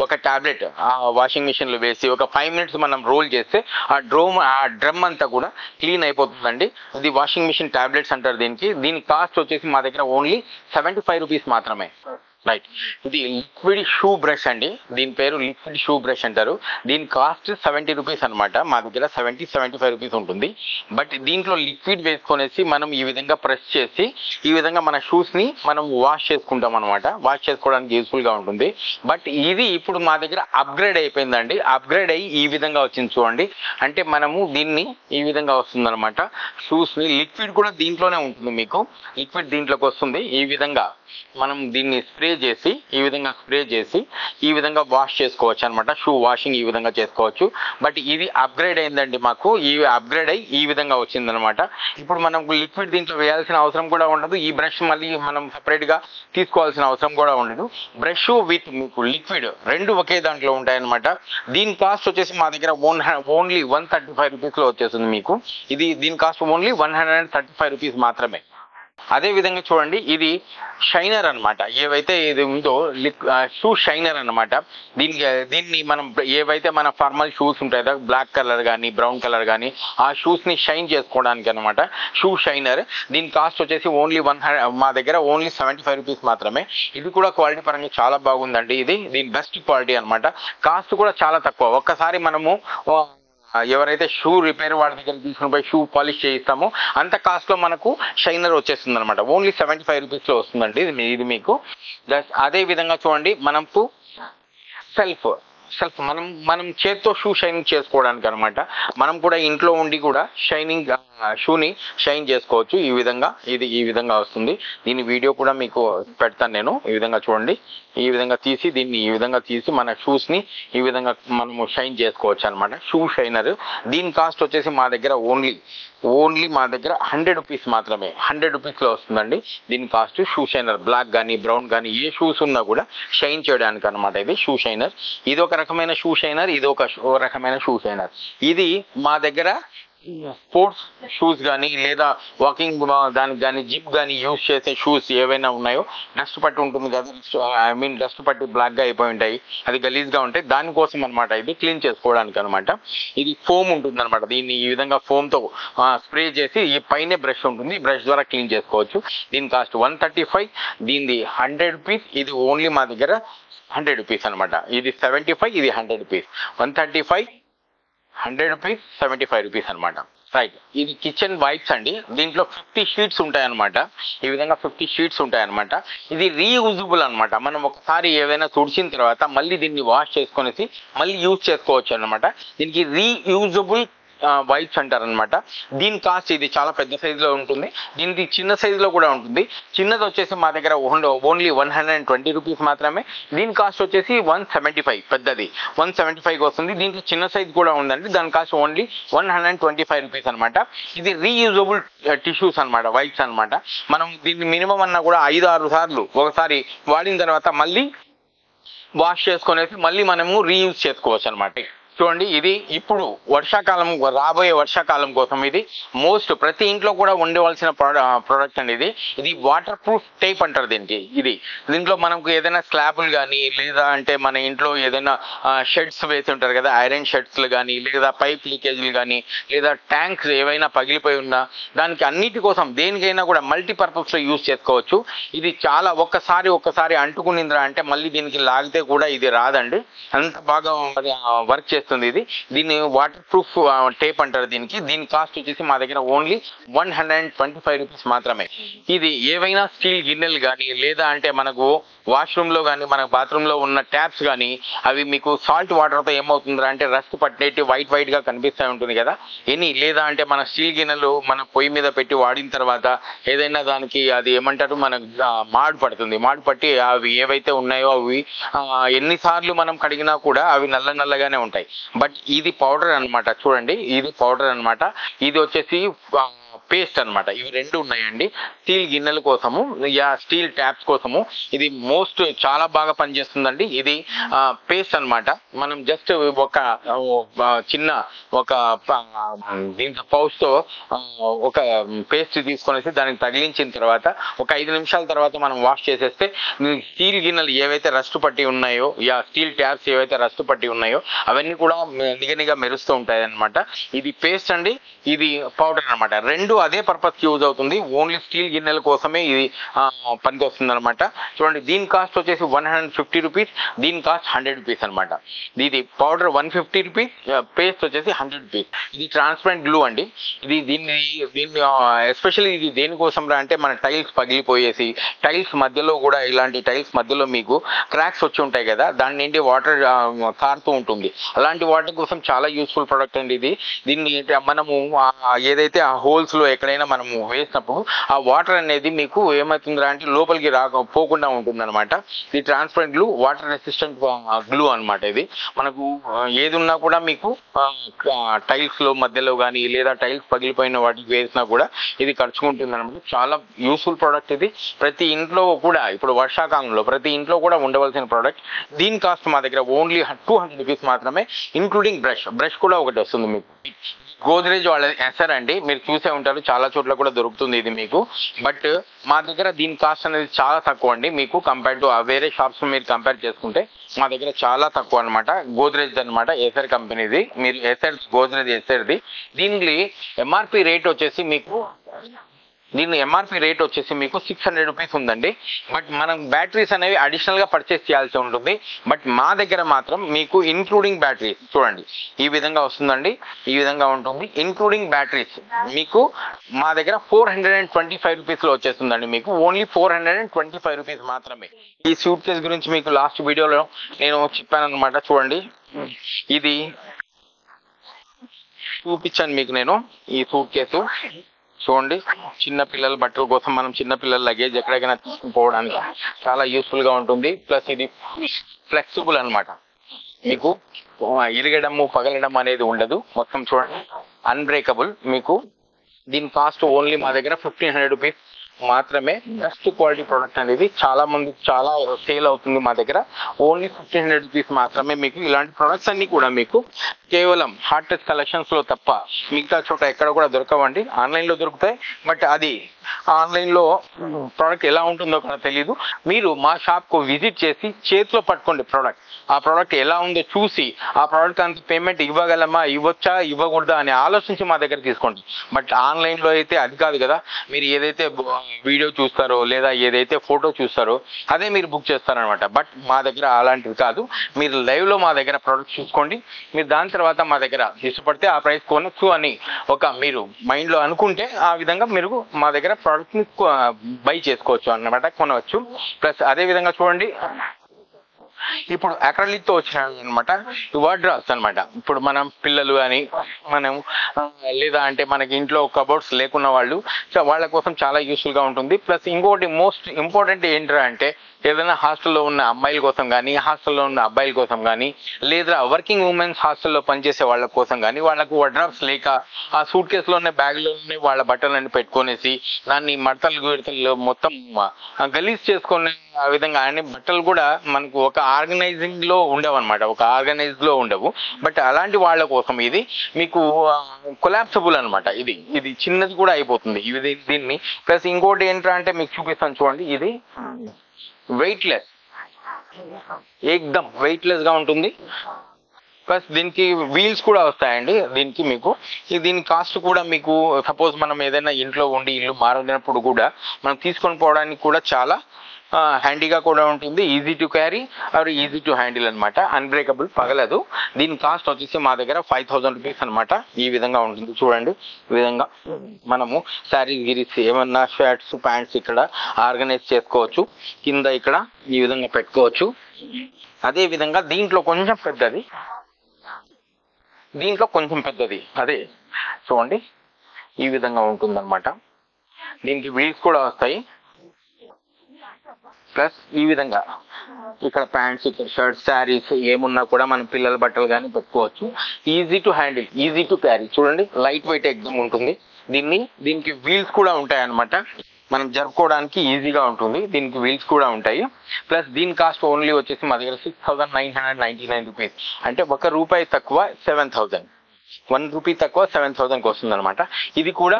ఒక టాబ్లెట్ ఆ వాషింగ్ మిషన్ లో వేసి ఒక 5 మినిట్స్ మనం రోల్ చేస్తే ఆ డ్రమ్ అంతా కూడా క్లీన్ అయిపోతుందండి. ఇది వాషింగ్ మిషన్ టాబ్లెట్స్ అంటారు దీనికి. దీని కాస్ట్ వచ్చేసి మా దగ్గర ఓన్లీ 75 రూపీస్ మాత్రమే. రైట్. ఇది లిక్విడ్ షూ బ్రష్ అండి, దీని పేరు లిక్విడ్ షూ బ్రష్ అంటారు. దీని కాస్ట్ 70 రూపీస్ అనమాట. మా దగ్గర 75 రూపీస్ ఉంటుంది. బట్ దీంట్లో లిక్విడ్ వేసుకొనేసి మనం ఈ విధంగా ప్రెస్ చేసి ఈ విధంగా మన షూస్ ని మనం వాష్ చేసుకుంటాం అనమాట. వాష్ చేసుకోవడానికి యూస్ఫుల్ గా ఉంటుంది. బట్ ఇది ఇప్పుడు మా దగ్గర అప్గ్రేడ్ అయిపోయిందండి. అప్గ్రేడ్ అయ్యి ఈ విధంగా వచ్చింది చూడండి. అంటే మనము దీన్ని ఈ విధంగా వస్తుంది అనమాట. షూస్ ని లిక్విడ్ కూడా దీంట్లోనే ఉంటుంది, మీకు లిక్విడ్ దీంట్లోకి వస్తుంది. ఈ విధంగా మనం దీన్ని ఈ విధంగా వాష్ చేసుకోవచ్చు అనమాట. షూ వాషింగ్ ఈ విధంగా చేసుకోవచ్చు. బట్ ఇది అప్గ్రేడ్ అయిందండి, మాకు ఈ అప్గ్రేడ్ అయ్యి ఈ విధంగా వచ్చింది అనమాట. ఇప్పుడు మనం లిక్విడ్ దీంట్లో వేయాల్సిన అవసరం కూడా ఉండదు. ఈ బ్రష్ మళ్ళీ మనం సపరేట్ గా తీసుకోవాల్సిన అవసరం కూడా ఉండదు. బ్రష్ విత్ మీకు లిక్విడ్ రెండు ఒకే దాంట్లో ఉంటాయన్నమాట. దీని కాస్ట్ వచ్చేసి మా దగ్గర ఓన్లీ 135 రూపీస్ లో వచ్చేస్తుంది మీకు. దీని కాస్ట్ ఓన్లీ 135 రూపీస్ మాత్రమే. అదే విధంగా చూడండి ఇది షైనర్ అనమాట. ఏవైతే ఇది ఉందో షూ షైనర్ అనమాట. దీన్ని మనం ఏవైతే మన ఫార్మల్ షూస్ ఉంటాయి కదా, బ్లాక్ కలర్ కానీ బ్రౌన్ కలర్ కానీ ఆ షూస్ ని షైన్ చేసుకోవడానికి అనమాట షూ షైనర్. దీని కాస్ట్ వచ్చేసి ఓన్లీ మా దగ్గర ఓన్లీ 75 రూపీస్ మాత్రమే. ఇది కూడా క్వాలిటీ పరంగా చాలా బాగుందండి. దీని బెస్ట్ క్వాలిటీ అనమాట. కాస్ట్ కూడా చాలా తక్కువ. ఒక్కసారి మనము ఎవరైతే షూ రిపేర్ వాళ్ళ దగ్గర తీసుకుని పోయి షూ పాలిష్ చేయిస్తామో అంత కాస్ట్ లో మనకు షైనర్ వచ్చేస్తుంది అనమాట. ఓన్లీ 75 రూపీస్ లో వస్తుందండి ఇది మీకు. అదే విధంగా చూడండి మనకు సెల్ఫ్ మనం చేత్తో షూ షైనింగ్ చేసుకోవడానికి అనమాట. మనం కూడా ఇంట్లో ఉండి కూడా షూని షైన్ చేసుకోవచ్చు. ఈ విధంగా వస్తుంది. దీని వీడియో కూడా మీకు పెడతాను నేను. ఈ విధంగా చూడండి, ఈ విధంగా తీసి మన షూస్ ని ఈ విధంగా మనము షైన్ చేసుకోవచ్చు అనమాట. Shoe shiner. దీని కాస్ట్ వచ్చేసి మా దగ్గర ఓన్లీ మా దగ్గర 100 రూపీస్ మాత్రమే. 100 రూపీస్ లో వస్తుందండి దీని కాస్ట్. షూ షైనర్ బ్లాక్ కానీ బ్రౌన్ కానీ ఏ షూస్ ఉన్నా కూడా షైన్ చేయడానికి అనమాట ఇది షూ షైనర్. ఇది ఒక రకమైన షూ షైనర్, ఇది ఒక రకమైన షూ షైనర్. ఇది మా దగ్గర స్పోర్ట్స్ షూస్ కానీ లేదా వాకింగ్ దానికి కానీ జిమ్ కానీ యూజ్ చేసే షూస్ ఏవైనా ఉన్నాయో డస్ట్ పట్టి ఉంటుంది కదా, డస్ట్ పట్టి బ్లాక్ గా అయిపోయి ఉంటాయి, అది గలీజ్ గా ఉంటాయి, దానికోసం అనమాట ఇది క్లీన్ చేసుకోవడానికి అనమాట. ఇది ఫోమ్ ఉంటుంది అనమాట. దీన్ని ఈ విధంగా ఫోమ్ తో స్ప్రే చేసి ఈ పైనే బ్రష్ ఉంటుంది, బ్రష్ ద్వారా క్లీన్ చేసుకోవచ్చు. దీని కాస్ట్ 135, దీనిది 100 రూపీస్. ఇది ఓన్లీ మా దగ్గర 100 రూపీస్ అనమాట. ఇది 75, ఇది 100 రూపీస్. 135, 100 రూపీస్, 75 రూపీస్ అనమాట. రైట్. ఇది కిచెన్ వైప్స్ అండి. దీంట్లో 50 షీట్స్ ఉంటాయన్నమాట. ఈ విధంగా 50 షీట్స్ ఉంటాయన్నమాట. ఇది రీయూజబుల్ అనమాట. మనం ఒకసారి ఏదైనా తుడిచిన తర్వాత మళ్ళీ దీన్ని వాష్ చేసుకొనేసి మళ్ళీ యూజ్ చేసుకోవచ్చు అనమాట. దీనికి రీయూజబుల్ వైప్స్ అంటారు అనమాట. దీని కాస్ట్ ఇది చాలా పెద్ద సైజులో ఉంటుంది, దీనికి చిన్న సైజులో కూడా ఉంటుంది. చిన్నది వచ్చేసి మా దగ్గర ఓన్లీ 120 రూపీస్ మాత్రమే. దీని కాస్ట్ వచ్చేసి 175, పెద్దది 175 వస్తుంది. దీంట్లో చిన్న సైజు కూడా ఉందండి, దాని కాస్ట్ ఓన్లీ 125 రూపీస్ అనమాట. ఇది రీయూజబుల్ టిష్యూస్ అనమాట, వైప్స్ అనమాట. మనం దీన్ని మినిమం అన్నా కూడా 5-6 సార్లు ఒకసారి వాడిన తర్వాత మళ్ళీ వాష్ చేసుకునేసి మళ్ళీ మనము రీయూజ్ చేసుకోవచ్చు అనమాట. చూడండి ఇది ఇప్పుడు రాబోయే వర్షాకాలం కోసం ఇది ప్రతి ఇంట్లో కూడా ఉండవలసిన ప్రోడక్ట్ అండి. ఇది వాటర్ ప్రూఫ్ టేప్ అంటారు దీనికి. దీంట్లో మనకు ఏదైనా స్లాబులు కానీ లేదా అంటే మన ఇంట్లో ఏదైనా షెడ్స్ వేసి ఉంటారు కదా, ఐరన్ షెడ్స్లు కానీ లేదా పైప్ లీకేజ్లు కానీ లేదా ట్యాంక్స్ ఏవైనా పగిలిపోయి ఉన్నా దానికి అన్నిటి కోసం దేనికైనా కూడా మల్టీపర్పస్ లో యూజ్ చేసుకోవచ్చు. ఇది చాలా ఒక్కసారి అంటుకునిందిరా అంటే మళ్ళీ దీనికి లాగితే కూడా ఇది రాదండి, అంత బాగా వర్క్ చేస్తుంది. పనిచేస్తుంది ఇది. దీన్ని వాటర్ ప్రూఫ్ టేప్ అంటారు దీని కాస్ట్ వచ్చేసి మా దగ్గర ఓన్లీ 125 రూపీస్ మాత్రమే. ఇది ఏవైనా స్టీల్ గిన్నెలు కానీ లేదా అంటే మనకు వాష్రూమ్ లో కానీ మన బాత్రూమ్ లో ఉన్న ట్యాప్స్ కానీ అవి మీకు సాల్ట్ వాటర్ తో ఏమవుతుందా అంటే రస్ట్ పట్టేటి వైట్ గా కనిపిస్తూ ఉంటుంది కదా. లేదా అంటే మన స్టీల్ గిన్నెలు మన పొయ్యి మీద పెట్టి వాడిన తర్వాత ఏదైనా దానికి అది ఏమంటారు మన మాడు పట్టి అవి ఏవైతే ఉన్నాయో అవి ఎన్నిసార్లు మనం కడిగినా కూడా అవి నల్లగానే ఉంటాయి. బట్ ఇది పౌడర్ అన్నమాట. చూడండి, ఇది పౌడర్ అన్నమాట. ఇది వచ్చేసి పేస్ట్ అన్నమాట. ఇవి రెండు ఉన్నాయండి స్టీల్ గిన్నెల కోసము, స్టీల్ ట్యాప్స్ కోసము. ఇది చాలా బాగా పనిచేస్తుందండి. ఇది పేస్ట్ అన్నమాట. మనం జస్ట్ ఒక చిన్న దీంట్లో పౌచ్ తో ఒక పేస్ట్ తీసుకొనేసి దానికి తగిలించిన తర్వాత ఒక 5 నిమిషాల తర్వాత మనం వాష్ చేసేస్తే స్టీల్ గిన్నెలు ఏవైతే రస్ట్ పట్టి ఉన్నాయో స్టీల్ ట్యాప్స్ ఏవైతే రస్ట్ పట్టి ఉన్నాయో అవన్నీ కూడా నిగనిగా మెరుస్తూ ఉంటాయి అన్నమాట. ఇది పేస్ట్ అండి, ఇది పౌడర్ అన్నమాట. రెండు అదే పర్పస్ యూజ్ అవుతుంది. ఓన్లీ స్టీల్ గిన్నెల కోసమే ఇది పనికి వస్తుంది అనమాట. చూడండి, దీని కాస్ట్ వచ్చేసి 150 రూపీస్, దీని కాస్ట్ 100 రూపీస్ అనమాట. ఇది పౌడర్ 150 రూపీస్, పేస్ట్ వచ్చేసి 100 రూపీస్. ఇది ట్రాన్స్పరెంట్ గ్లూ అండి. దీన్ని ఎస్పెషల్లీ ఇది దేనికోసం అంటే మన టైల్స్ పగిలిపోయేసి టైల్స్ మధ్యలో కూడా ఇలాంటి టైల్స్ మధ్యలో మీకు క్రాక్స్ వచ్చి ఉంటాయి కదా, దాని నుండి వాటర్ కారుతూ ఉంటుంది. అలాంటి వాటర్ కోసం చాలా యూస్ఫుల్ ప్రోడక్ట్ అండి ఇది. దీన్ని మనము ఏదైతే ఆ హోల్స్ లో ఎక్కడైనా మనము వేసినప్పుడు ఆ వాటర్ అనేది మీకు ఏమవుతుందా అంటే లోపలికి పోకుండా ఉంటుంది అనమాట. ఇది transparent glue, water resistant glue అనమాట. ఇది మనకు ఏది ఉన్నా కూడా మీకు టైల్స్ లో మధ్యలో కానీ లేదా టైల్స్ పగిలిపోయిన వాటికి వేసినా కూడా ఇది ఖర్చుకుంటుంది అనమాట. చాలా యూస్ఫుల్ ప్రోడక్ట్ ఇది. ప్రతి ఇంట్లో కూడా ఇప్పుడు వర్షాకాలంలో ప్రతి ఇంట్లో కూడా ఉండవలసిన ప్రోడక్ట్. దీని కాస్ట్ మా దగ్గర ఓన్లీ 200 రూపీస్ మాత్రమే, ఇంక్లూడింగ్ బ్రష్ కూడా ఒకటి వస్తుంది మీకు. గోద్రేజ్ వాళ్ళ ఎసర్ అండి, మీరు చూసే ఉంటారు, చాలా చోట్ల కూడా దొరుకుతుంది ఇది మీకు. బట్ మా దగ్గర దీని కాస్ట్ అనేది చాలా తక్కువ అండి. మీకు కంపేర్ టు వేరే షాప్స్ మీరు కంపేర్ చేసుకుంటే మా దగ్గర చాలా తక్కువ అనమాట. గోద్రేజ్ అనమాట, ఎసర్ కంపెనీది. మీరు గోద్రేజ్ ఎసర్ది. దీనికి ఎంఆర్పి రేట్ వచ్చేసి మీకు 600 రూపీస్ ఉందండి. బట్ మనం బ్యాటరీస్ అనేవి అడిషనల్ గా పర్చేస్ చేయాల్సి ఉంటుంది. బట్ మా దగ్గర మాత్రం మీకు ఇంక్లూడింగ్ బ్యాటరీస్ చూడండి ఈ విధంగా వస్తుందండి. ఈ విధంగా ఉంటుంది ఇంక్లూడింగ్ బ్యాటరీస్. మీకు మా దగ్గర 425 రూపీస్ లో వచ్చేస్తుందండి. మీకు ఓన్లీ 425 రూపీస్ మాత్రమే. ఈ సూట్ కేస్ గురించి మీకు లాస్ట్ వీడియోలో నేను చెప్పాను అనమాట. చూడండి, ఇది చూపించాను మీకు నేను. ఈ సూట్ కేసు చూడండి, చిన్న పిల్లల బట్టల కోసం మనం చిన్న పిల్లల లగేజ్ ఎక్కడికైనా తీసుకుపోవడానికి చాలా యూస్ఫుల్ గా ఉంటుంది. ప్లస్ ఇది ఫ్లెక్సిబుల్ అనమాట. మీకు ఇరగడము పగలడం అనేది ఉండదు. మొత్తం చూడండి అన్బ్రేకబుల్. మీకు దీని కాస్ట్ ఓన్లీ మా దగ్గర 1500 రూపీస్ మాత్రమే. బెస్ట్ క్వాలిటీ ప్రోడక్ట్ అనేది చాలా సేల్ అవుతుంది మా దగ్గర. ఓన్లీ 1500 రూపీస్ మాత్రమే. మీకు ఇలాంటి ప్రొడక్ట్స్ అన్ని కూడా మీకు కేవలం హార్ట్ టచ్ కలెక్షన్స్ లో తప్ప మిగతా చోట ఎక్కడ కూడా దొరకవండి. ఆన్లైన్ లో దొరుకుతాయి, బట్ అది ఆన్లైన్ లో ప్రోడక్ట్ ఎలా ఉంటుందో కూడా తెలియదు. మీరు మా షాప్ కు విజిట్ చేసి చేతిలో పట్టుకోండి ప్రోడక్ట్. ఆ ప్రోడక్ట్ ఎలా ఉందో చూసి ఆ ప్రోడక్ట్ అంత పేమెంట్ ఇవ్వగలమా ఇవ్వచ్చా ఇవ్వకూడదా అని ఆలోచించి మా దగ్గర తీసుకోండి. బట్ ఆన్లైన్ లో అయితే అది కాదు కదా. మీరు ఏదైతే వీడియో చూస్తారో లేదా ఏదైతే ఫోటో చూస్తారో అదే మీరు బుక్ చేస్తారనమాట. బట్ మా దగ్గర అలాంటివి కాదు. మీరు లైవ్ లో మా దగ్గర ప్రోడక్ట్ చూసుకోండి. మీరు దాని తర్వాత మా దగ్గర ఇష్టపడితే ఆ ప్రైస్ కొనొచ్చు అని మీరు మైండ్ లో అనుకుంటే ఆ విధంగా మీరు మా దగ్గర ప్రోడక్ట్ ని బై చేసుకోవచ్చు అన్నమాట, కొనవచ్చు. ప్లస్ అదే విధంగా చూడండి, ఇప్పుడు అక్రిలిక్ తో వచ్చినాయి అనమాట వార్డ్రోబ్స్ అనమాట. ఇప్పుడు మనం పిల్లలు కానీ మనం లేదా అంటే మనకి ఇంట్లో కబోర్డ్స్ లేకున్న వాళ్ళు వాళ్ళ కోసం చాలా యూస్ఫుల్ గా ఉంటుంది. ప్లస్ ఇంకోటి మోస్ట్ ఇంపార్టెంట్ ఏంటంటే అంటే ఏదైనా హాస్టల్లో ఉన్న అమ్మాయిల కోసం కానీ హాస్టల్లో ఉన్న అబ్బాయిల కోసం కానీ లేదా వర్కింగ్ ఉమెన్స్ హాస్టల్లో పనిచేసే వాళ్ళ కోసం కానీ వాళ్ళకు వార్డ్రోబ్స్ లేక ఆ సూట్ కేసులోనే బ్యాగ్లోనే వాళ్ళ బట్టలన్నీ పెట్టుకునేసి దాన్ని మడతలు మొత్తం గలీజ్ చేసుకునే ఆ విధంగా అన్ని బట్టలు కూడా మనకు ఒక ఆర్గనైజింగ్ లో ఉండవన్నమాట, ఒక ఆర్గనైజ్ లో ఉండవు. బట్ అలాంటి వాళ్ళ కోసం ఇది మీకు కొలాప్సబుల్ అనమాట. ఇది చిన్నది కూడా అయిపోతుంది దీన్ని. ప్లస్ ఇంకోటి ఏంటంటే మీకు చూపిస్తాను చూడండి, ఇది వెయిట్లెస్, ఏకదమ్ వెయిట్లెస్ గా ఉంటుంది. ప్లస్ దీనికి వీల్స్ కూడా వస్తాయండి. దీనికి మీకు దీని కాస్ట్ కూడా మీకు సపోజ్ మనం ఏదైనా ఇంట్లో ఉండి ఇల్లు మారినప్పుడు కూడా మనం తీసుకొని పోవడానికి కూడా చాలా హ్యాండీగా కూడా ఉంటుంది, easy to carry or easy to handle అనమాట, అన్బ్రేకబుల్, పగలదు. దీని కాస్ట్ వచ్చేసి మా దగ్గర 5000 రూపీస్ అనమాట. ఈ విధంగా ఉంటుంది చూడండి. ఈ విధంగా మనము శారీస్ గిరీస్ ఏమన్నా షర్ట్స్ ప్యాంట్స్ ఇక్కడ ఆర్గనైజ్ చేసుకోవచ్చు, కింద ఇక్కడ ఈ విధంగా పెట్టుకోవచ్చు. అదే విధంగా దీంట్లో కొంచెం పెద్దది, అదే చూడండి ఈ విధంగా ఉంటుందన్నమాట. దీనికి వీల్స్ కూడా వస్తాయి. ప్లస్ ఈ విధంగా ఇక్కడ ప్యాంట్స్, ఇక్కడ షర్ట్స్, శారీస్ ఏమున్నా కూడా మనం పిల్లల బట్టలు కానీ పెట్టుకోవచ్చు. Easy to handle, easy to carry. చూడండి లైట్ వెయిట్ ఎగ్జామ్ ఉంటుంది. దీనికి వీల్స్ కూడా ఉంటాయి అన్నమాట, మనం జరుపుకోవడానికి ఈజీగా ఉంటుంది. దీనికి వీల్స్ కూడా ఉంటాయి. ప్లస్ దీని కాస్ట్ ఓన్లీ వచ్చేసి మా దగ్గర 6999 రూపీస్, అంటే ₹1 తక్కువ 7000, ₹1 తక్కువ 7000కి వస్తుంది అనమాట. ఇది కూడా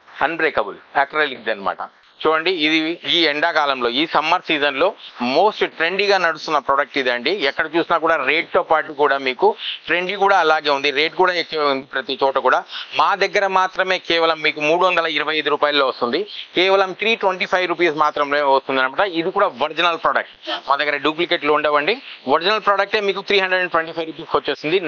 అన్బ్రేకబుల్ అక్రిలిక్ అనమాట. చూడండి ఇది ఈ ఎండాకాలంలో ఈ సమ్మర్ సీజన్ లో మోస్ట్ ట్రెండీగా నడుస్తున్న ప్రోడక్ట్ ఇదండి. ఎక్కడ చూసినా కూడా రేట్ తో పాటు కూడా మీకు ట్రెండీ కూడా అలాగే ఉంది, రేట్ కూడా ఎక్కువ ఉంది ప్రతి చోట కూడా. మా దగ్గర మాత్రమే కేవలం మీకు 325 రూపాయల్లో వస్తుంది, కేవలం 325 రూపీస్ మాత్రమే వస్తుంది అనమాట. ఇది కూడా ఒరిజినల్ ప్రోడక్ట్, మా దగ్గర డూప్లికేట్లు ఉండవండి. ఒరిజినల్ ప్రోడక్టే మీకు 325 రూపీస్ వచ్చేస్తుంది.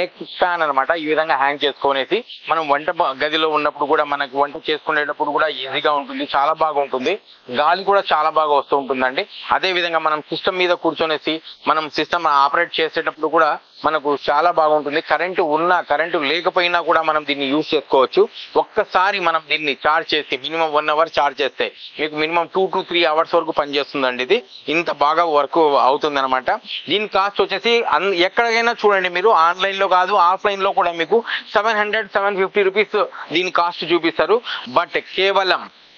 నెక్ ఫ్యాన్ అనమాట. ఈ విధంగా హ్యాంగ్ చేసుకునేసి మనం వంట గదిలో ఉన్నప్పుడు కూడా మనకు వంట చేసుకునేటప్పుడు కూడా ఈజీగా ఉంటుంది, చాలా బాగుంటుంది. గాలి కూడా చాలా బాగా వస్తూ ఉంటుందండి. అదే విధంగా మనం సిస్టమ్ మీద కూర్చొనేసి మనం సిస్టమ్ ఆపరేట్ చేసేటప్పుడు కూడా మనకు చాలా బాగుంటుంది. కరెంటు లేకపోయినా కూడా మనం దీన్ని యూజ్ చేసుకోవచ్చు. ఒక్కసారి మనం దీన్ని చార్జ్ చేసి మినిమం 1 అవర్ చార్జ్ చేస్తే మీకు మినిమం 2 to 3 అవర్స్ వరకు పనిచేస్తుందండి. ఇది ఇంత బాగా వర్క్ అవుతుంది అనమాట. దీని కాస్ట్ వచ్చేసి ఎక్కడికైనా చూడండి మీరు, ఆన్లైన్ లో కాదు ఆఫ్లైన్ లో కూడా మీకు 700-750 రూపీస్ దీని కాస్ట్ చూపిస్తారు. బట్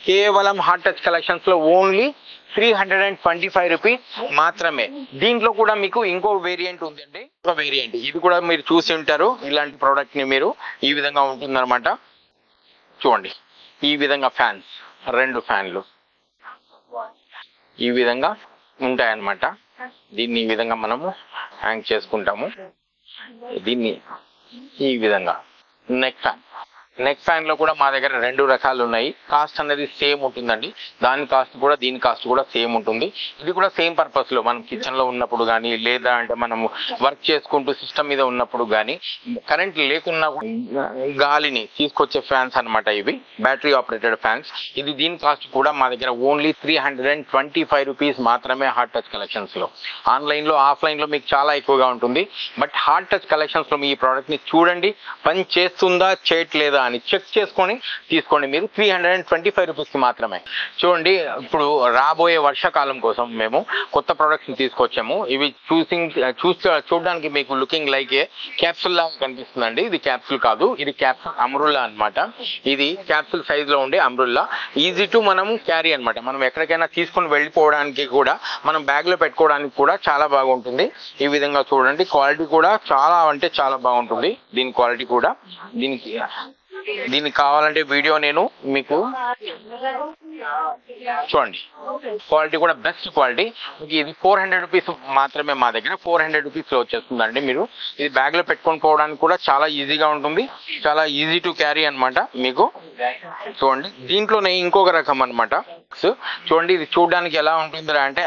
కేవలం హాట్ టచ్ కలెక్షన్స్ లో ఓన్లీ 325 రూపీస్ మాత్రమే. దీంట్లో కూడా మీకు ఇంకో వేరియంట్ ఉందండి, ఇది కూడా మీరు చూసి ఉంటారు. ఇలాంటి ప్రోడక్ట్ ని మీరు ఈ విధంగా ఉంటుందన్నమాట. చూడండి ఈ విధంగా ఫ్యాన్స్, 2 ఫ్యాన్లు ఈ విధంగా ఉంటాయన్నమాట. దీన్ని ఈ విధంగా మనము హ్యాంగ్ చేసుకుంటాము. దీన్ని ఈ విధంగా నెక్ ఫ్యాన్ లో కూడా మా దగ్గర 2 రకాలు ఉన్నాయి. కాస్ట్ అనేది సేమ్ ఉంటుందండి, దీని కాస్ట్ కూడా సేమ్ ఉంటుంది. ఇది కూడా సేమ్ పర్పస్ లో మనం కిచెన్ లో ఉన్నప్పుడు కానీ, లేదా అంటే మనము వర్క్ చేసుకుంటూ సిస్టమ్ మీద ఉన్నప్పుడు కానీ, కరెంట్ లేకున్నా గాలిని తీసుకొచ్చే ఫ్యాన్స్ అనమాట. ఇవి బ్యాటరీ ఆపరేటెడ్ ఫ్యాన్స్. దీని కాస్ట్ కూడా మా దగ్గర ఓన్లీ 325 రూపీస్ మాత్రమే. హాట్ టచ్ కలెక్షన్స్ లో ఆన్లైన్ లో ఆఫ్లైన్ లో మీకు చాలా ఎక్కువగా ఉంటుంది. బట్ హాట్ టచ్ కలెక్షన్స్ లో మీ ఈ ప్రోడక్ట్ ని చూడండి, పని చేస్తుందా చేయట్లేదా అని చెక్ చేసుకొని తీసుకోండి. మీరు 325 రూపీస్ కి మాత్రమే. చూడండి ఇప్పుడు రాబోయే వర్షాకాలం కోసం మేము కొత్త ప్రొడక్ట్స్ ని తీసుకొచ్చాము. ఇవి చూడడానికి మీకు లుకింగ్ లైక్ ఏ క్యాప్సూల్ లాగా కనిపిస్తుందండి. ఇది క్యాప్సూల్ కాదు, ఇది క్యాప్సూల్ అమ్రుల్లా అనమాట. ఇది క్యాప్సూల్ సైజ్ లో ఉండే అమ్రుల్లా, ఈజీ టు మనం క్యారీ అనమాట. మనం ఎక్కడికైనా తీసుకొని వెళ్ళిపోవడానికి కూడా, మనం బ్యాగ్ లో పెట్టుకోవడానికి కూడా చాలా బాగుంటుంది. ఈ విధంగా చూడండి, క్వాలిటీ కూడా చాలా అంటే చాలా బాగుంటుంది. దీని క్వాలిటీ కూడా దీనికి కావాలంటే వీడియో నేను మీకు చూడండి. క్వాలిటీ కూడా బెస్ట్ క్వాలిటీ. ఇది 400 రూపీస్ మాత్రమే మా దగ్గర. 400 రూపీస్ లో వచ్చేస్తుందండి. మీరు ఇది బ్యాగ్ లో పెట్టుకొని పోవడానికి కూడా చాలా ఈజీగా ఉంటుంది, చాలా ఈజీ టు క్యారీ అనమాట. మీకు చూడండి దీంట్లోనే ఇంకొక రకం అనమాట. చూడండి ఇది చూడడానికి ఎలా ఉంటుంది అంటే,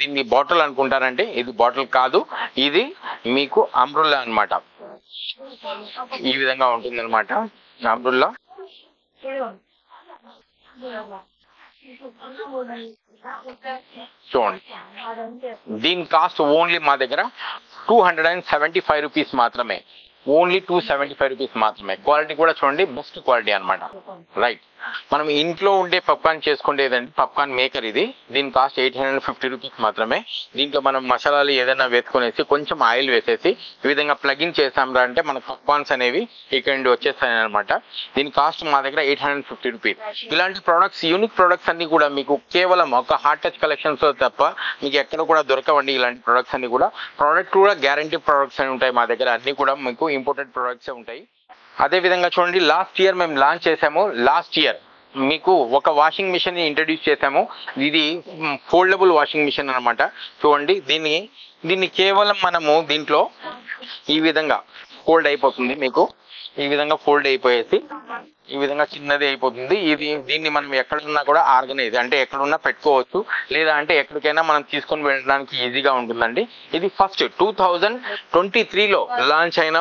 దీన్ని బాటిల్ అనుకుంటారంటే ఇది బాటిల్ కాదు, ఇది మీకు అంబ్రెల్లా అనమాట. ఈ విధంగా ఉంటుంది అనమాట అంబ్రెల్లా. చూడండి దీని కాస్ట్ ఓన్లీ మా దగ్గర 275 రూపీస్ మాత్రమే. ఓన్లీ 275 రూపీస్ మాత్రమే. క్వాలిటీ కూడా చూడండి బెస్ట్ క్వాలిటీ అనమాట. రైట్, మనం ఇంట్లో ఉండే పప్కార్న్ చేసుకునేదండి, పప్కార్న్ మేకర్ ఇది. దీని కాస్ట్ 850 రూపీస్ మాత్రమే. దీంట్లో మనం మసాలాలు ఏదైనా వేసుకునేసి కొంచెం ఆయిల్ వేసేసి ఈ విధంగా ప్లగిన్ చేసాంరా అంటే మన పప్కార్న్స్ అనేవి ఇక్కడ నుండి వచ్చేస్తాయి అనమాట. దీని కాస్ట్ మా దగ్గర 850 రూపీస్. ఇలాంటి ప్రొడక్ట్స్, యూనిక్ ప్రొడక్ట్స్ అన్ని కూడా మీకు కేవలం ఒక హాట్ టచ్ కలెక్షన్స్ తప్ప మీకు ఎక్కడ కూడా దొరకవండి. ఇలాంటి ప్రొడక్ట్స్ అన్ని కూడా గ్యారంటీ ప్రొడక్ట్స్ అని ఉంటాయి మా దగ్గర. అన్ని కూడా మీకు ఇంపోర్టెడ్ ప్రొడక్ట్స్ ఉంటాయి. అదే విధంగా చూడండి, లాస్ట్ ఇయర్ మేము లాంచ్ చేసాము. లాస్ట్ ఇయర్ మీకు ఒక వాషింగ్ మిషన్ ని ఇంట్రడ్యూస్ చేసాము. ఇది ఫోల్డబుల్ వాషింగ్ మిషన్ అనమాట. చూడండి దీన్ని కేవలం మనము దీంట్లో ఈ విధంగా ఫోల్డ్ అయిపోతుంది. మీకు ఈ విధంగా ఫోల్డ్ అయిపోయేసి ఈ విధంగా చిన్నది అయిపోతుంది. దీన్ని మనం ఎక్కడున్నా కూడా ఆర్గనైజ్ అంటే ఎక్కడున్నా పెట్టుకోవచ్చు, లేదా అంటే ఎక్కడికైనా మనం తీసుకొని వెళ్ళడానికి ఈజీగా ఉంటుందండి. ఇది ఫస్ట్ 2023లో లాంచ్ అయిన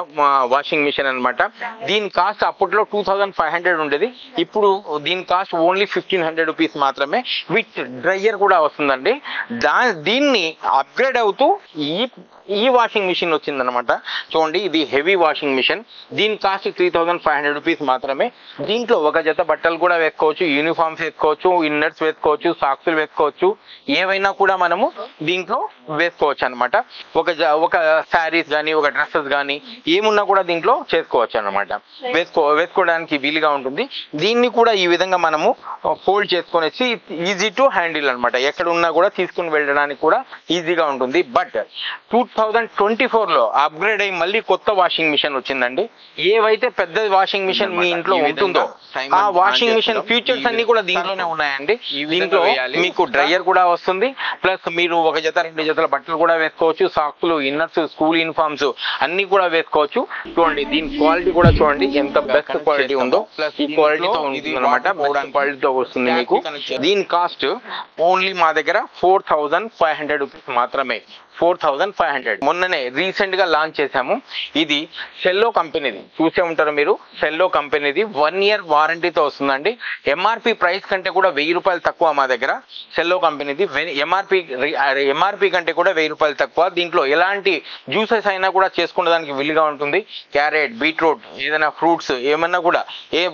వాషింగ్ మిషన్ అన్నమాట. దీని కాస్ట్ అప్పట్లో 2500 ఉండేది, ఇప్పుడు దీని కాస్ట్ ఓన్లీ 1500 రూపీస్ మాత్రమే. విత్ డ్రైయర్ కూడా వస్తుందండి. దీన్ని అప్గ్రేడ్ అవుతూ ఈ వాషింగ్ మిషన్ వచ్చిందనమాట. చూడండి, ఇది హెవీ వాషింగ్ మిషన్. దీని కాస్ట్ 3500 రూపీస్ మాత్రమే. దీంట్లో ఒక జత బట్టలు కూడా వేసుకోవచ్చు, యూనిఫామ్స్ వేసుకోవచ్చు, ఇన్నర్స్ వేసుకోవచ్చు, సాక్సులు వేసుకోవచ్చు, ఏవైనా కూడా మనము దీంట్లో వేసుకోవచ్చు అనమాట. ఒక శారీస్ కానీ ఒక డ్రెస్సెస్ కానీ ఏమున్నా కూడా దీంట్లో చేసుకోవచ్చు అనమాట. వేసుకోవడానికి వీలుగా ఉంటుంది. దీన్ని కూడా ఈ విధంగా మనము ఫోల్డ్ చేసుకొనేసి ఈజీ టు హ్యాండిల్ అనమాట. ఎక్కడ ఉన్నా కూడా తీసుకుని వెళ్ళడానికి కూడా ఈజీగా ఉంటుంది. బట్ 2024లో అప్గ్రేడ్ అయ్యి మళ్ళీ కొత్త వాషింగ్ మిషన్ వచ్చిందండి. ఏవైతే పెద్ద వాషింగ్ మిషన్ మీ ఇంట్లో ఉంటుందో ఆ వాషింగ్ మిషన్ ఫీచర్స్ అన్ని కూడా దీంట్లోనే ఉన్నాయండి. దీంట్లో మీకు డ్రైయర్ కూడా వస్తుంది, ప్లస్ మీరు ఒక జత 2 జతల బట్టలు కూడా వేసుకోవచ్చు, సాక్స్లు, ఇన్నర్స్, స్కూల్ యూనిఫామ్స్ అన్ని కూడా వేసుకోవచ్చు. చూడండి, దీని క్వాలిటీ కూడా చూడండి ఎంత బెస్ట్ క్వాలిటీ ఉందో. ప్లస్ ఈ క్వాలిటీతో ఉంటుంది అనమాట, క్వాలిటీతో వస్తుంది మీకు. దీని కాస్ట్ ఓన్లీ మా దగ్గర 4500 రూపీస్ మాత్రమే. 4500. మొన్ననే రీసెంట్ గా లాంచ్ చేశాము. ఇది సెల్లో కంపెనీది, చూసే ఉంటారు మీరు. సెల్లో కంపెనీది 1 year వారంటీతో వస్తుందండి. ఎంఆర్పి ప్రైస్ కంటే కూడా 1000 రూపాయలు తక్కువ మా దగ్గర. సెల్లో కంపెనీది ఎంఆర్పి కంటే కూడా 1000 రూపాయలు తక్కువ. దీంట్లో ఎలాంటి జ్యూసెస్ అయినా కూడా చేసుకునేదానికి వీలుగా ఉంటుంది. క్యారెట్, బీట్రూట్, ఏదైనా ఫ్రూట్స్ ఏమన్నా కూడా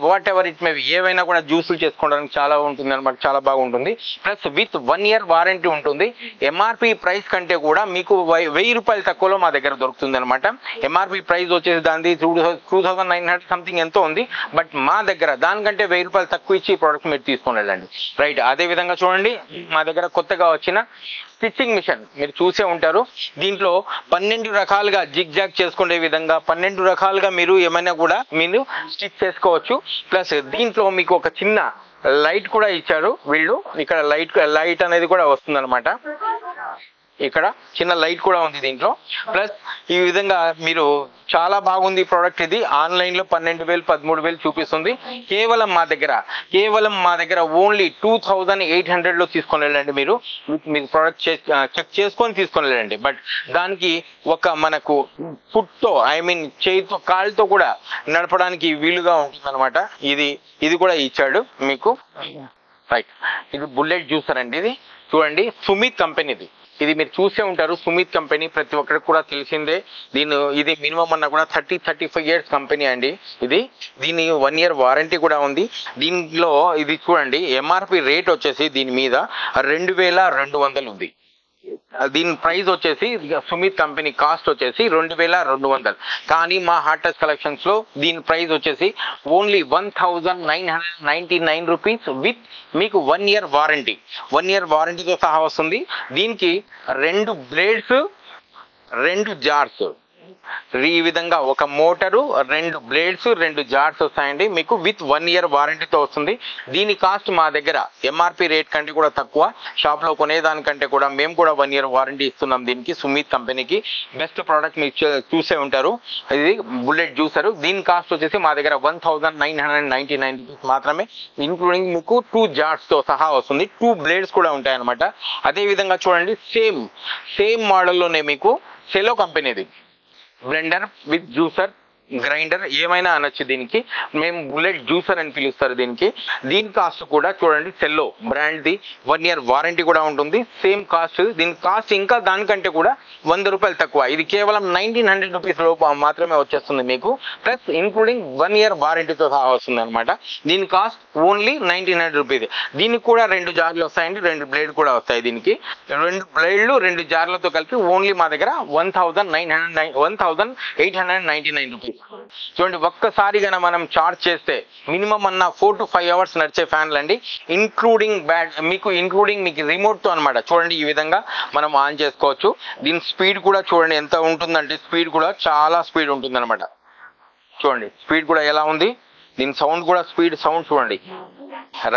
వాట్ ఎవర్ ఇట్ మే ఏవైనా కూడా జ్యూసులు చేసుకోవడానికి చాలా ఉంటుంది అనమాట, చాలా బాగుంటుంది. ప్లస్ విత్ 1 year వారంటీ ఉంటుంది. ఎంఆర్పి ప్రైస్ కంటే కూడా మీకు 1000 రూపాయలు తక్కువలో మా దగ్గర దొరుకుతుంది అనమాట. ఎంఆర్పి ప్రైస్ వచ్చేసి దాని 2900 సంథింగ్ ఎంతో ఉంది. బట్ మా దగ్గర దానికంటే 1000 రూపాయలు తక్కువ ఇచ్చి ఈ ప్రోడక్ట్ మీరు తీసుకొని వెళ్ళండి. రైట్, అదే విధంగా చూడండి, మా దగ్గర కొత్తగా వచ్చిన స్టిచ్చింగ్ మిషన్ మీరు చూసే ఉంటారు. దీంట్లో 12 రకాలుగా జిగ్ జాగ్ చేసుకునే విధంగా 12 రకాలుగా మీరు ఏమైనా కూడా మీరు స్టిచ్ చేసుకోవచ్చు. ప్లస్ దీంట్లో మీకు ఒక చిన్న లైట్ కూడా ఇచ్చారు వీళ్ళు. ఇక్కడ లైట్ అనేది కూడా వస్తుంది అనమాట. ఇక్కడ చిన్న లైట్ కూడా ఉంది దీంట్లో. ప్లస్ ఈ విధంగా మీరు చాలా బాగుంది ప్రోడక్ట్. ఇది ఆన్లైన్ లో 12,000 13,000 చూపిస్తుంది. కేవలం మా దగ్గర ఓన్లీ 2800 లో తీసుకొని వెళ్ళండి. మీకు ప్రోడక్ట్ చెక్ చేసుకొని తీసుకొని వెళ్ళండి. బట్ దానికి ఒక మనకు ఫుట్ తో చేతితో కాళ్ళతో కూడా నడపడానికి వీలుగా ఉంటుంది అనమాట. ఇది కూడా ఇచ్చాడు మీకు. రైట్, ఇది బుల్లెట్ జ్యూసర్ అండి. ఇది చూడండి, సుమిత్ కంపెనీది. ఇది మీరు చూసే ఉంటారు. సుమిత్ కంపెనీ ప్రతి ఒక్కరికి కూడా తెలిసిందే. ఇది మినిమం అన్నా కూడా 30-35 years కంపెనీ అండి. దీని 1 year వారంటీ కూడా ఉంది. దీనిలో ఇది చూడండి, ఎంఆర్పి రేట్ వచ్చేసి దీని మీద 2200 ఉంది. దీని ప్రైస్ వచ్చేసి సుమిత్ కంపెనీ కాస్ట్ వచ్చేసి 2200. కానీ మా హాట్ టచ్ కలెక్షన్స్ లో దీని ప్రైస్ వచ్చేసి ఓన్లీ 1999 రూపీస్ విత్ మీకు 1 year వారంటీ. 1 year వారంటీతో సహా వస్తుంది. దీనికి 2 బ్లేడ్స్, 2 జార్స్, ఈ విధంగా ఒక మోటారు, 2 బ్లేడ్స్, 2 జార్స్ వస్తాయండి మీకు. విత్ 1 year వారంటీతో వస్తుంది. దీని కాస్ట్ మా దగ్గర ఎంఆర్పి రేట్ కంటే కూడా తక్కువ. షాప్ లో కొనేదానికంటే కూడా మేము కూడా 1 year వారంటీ ఇస్తున్నాం దీనికి. సుమిత్ కంపెనీకి బెస్ట్ ప్రోడక్ట్ మీరు చూసే ఉంటారు. ఇది బుల్లెట్ జ్యూసర్. దీని కాస్ట్ వచ్చేసి మా దగ్గర 1999 రూపీస్ మాత్రమే. ఇంక్లూడింగ్ మీకు 2 జార్స్ తో సహా వస్తుంది. 2 బ్లేడ్స్ కూడా ఉంటాయి అనమాట. అదే విధంగా చూడండి, సేమ్ మోడల్లోనే మీకు సెలో కంపెనీది బ్లెండర్ విత్ జ్యూసర్, గ్రైండర్ ఏమైనా అనొచ్చు. దీనికి మేము బుల్లెట్ జ్యూసర్ అని పిలుస్తారు దీనికి. దీని కాస్ట్ కూడా చూడండి, సెల్లో బ్రాండ్ ది 1 year వారంటీ కూడా ఉంటుంది. Same cost. దీని కాస్ట్ ఇంకా దానికంటే కూడా 100 రూపాయలు తక్కువ. ఇది కేవలం 1900 రూపీస్ మాత్రమే వచ్చేస్తుంది మీకు. ప్లస్ ఇంక్లూడింగ్ 1 year వారంటీతో సహా వస్తుంది అనమాట. దీని కాస్ట్ ఓన్లీ 1900 రూపీస్. దీనికి కూడా 2 జార్లు వస్తాయండి, 2 బ్లేడ్ కూడా వస్తాయి. దీనికి 2 బ్లేడ్లు 2 జార్లతో కలిపి ఓన్లీ మా దగ్గర 1899 రూపీస్. చూడండి, ఒక్కసారిగా మనం చార్జ్ చేస్తే మినిమం అన్న 4 to 5 hours నడిచే ఫ్యాన్లు అండి. ఇంక్లూడింగ్ మీకు రిమోట్ తో అనమాట. చూడండి, ఈ విధంగా మనం ఆన్ చేసుకోవచ్చు. దీని స్పీడ్ కూడా చూడండి ఎంత ఉంటుందంటే, స్పీడ్ కూడా చాలా స్పీడ్ ఉంటుంది అనమాట. చూడండి స్పీడ్ కూడా ఎలా ఉంది. దీని సౌండ్ కూడా సౌండ్ చూడండి.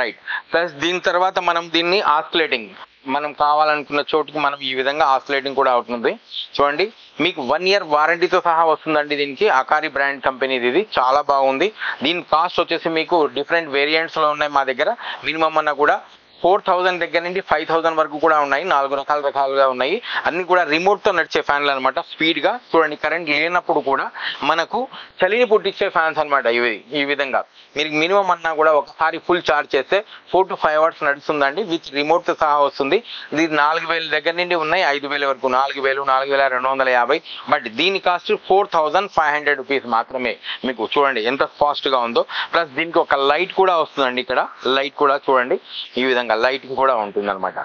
రైట్, ప్లస్ దీని తర్వాత మనం దీన్ని ఆస్కిలేటింగ్ మనం కావాలనుకున్న చోటుకి మనం ఈ విధంగా ఆసిలేటింగ్ కూడా అవుతుంది. చూడండి, మీకు 1 year వారంటీతో సహా వస్తుందండి. దీనికి అకారి బ్రాండ్ కంపెనీది, ఇది చాలా బాగుంది. దీని కాస్ట్ వచ్చేసి మీకు డిఫరెంట్ వేరియంట్స్ లో ఉన్నాయి మా దగ్గర. మినిమం అన్న కూడా 4000 దగ్గర నుండి 5000 వరకు కూడా ఉన్నాయి. 4 రకాలుగా ఉన్నాయి. అన్ని కూడా రిమోట్ తో నడిచే ఫ్యాన్లు అనమాట. స్పీడ్ గా చూడండి, కరెంట్ లేనప్పుడు కూడా మనకు చలిని పుట్టించే ఫ్యాన్స్ అనమాట ఇవి. ఈ విధంగా మీరు మినిమం అన్నా కూడా ఒకసారి ఫుల్ ఛార్జ్ చేస్తే 4 to 5 hours నడుస్తుందండి. విత్ రిమోట్ తో సహా వస్తుంది. ఇది 4000 దగ్గర నుండి ఉన్నాయి 5000 వరకు, 4000, 4250. బట్ దీని కాస్ట్ 4500 రూపీస్ మాత్రమే. మీకు చూడండి ఎంత ఫాస్ట్ గా ఉందో. ప్లస్ దీనికి ఒక లైట్ కూడా వస్తుందండి. ఇక్కడ లైట్ కూడా చూడండి, ఈ విధంగా లైటింగ్ కూడా ఉంటుంది అనమాట.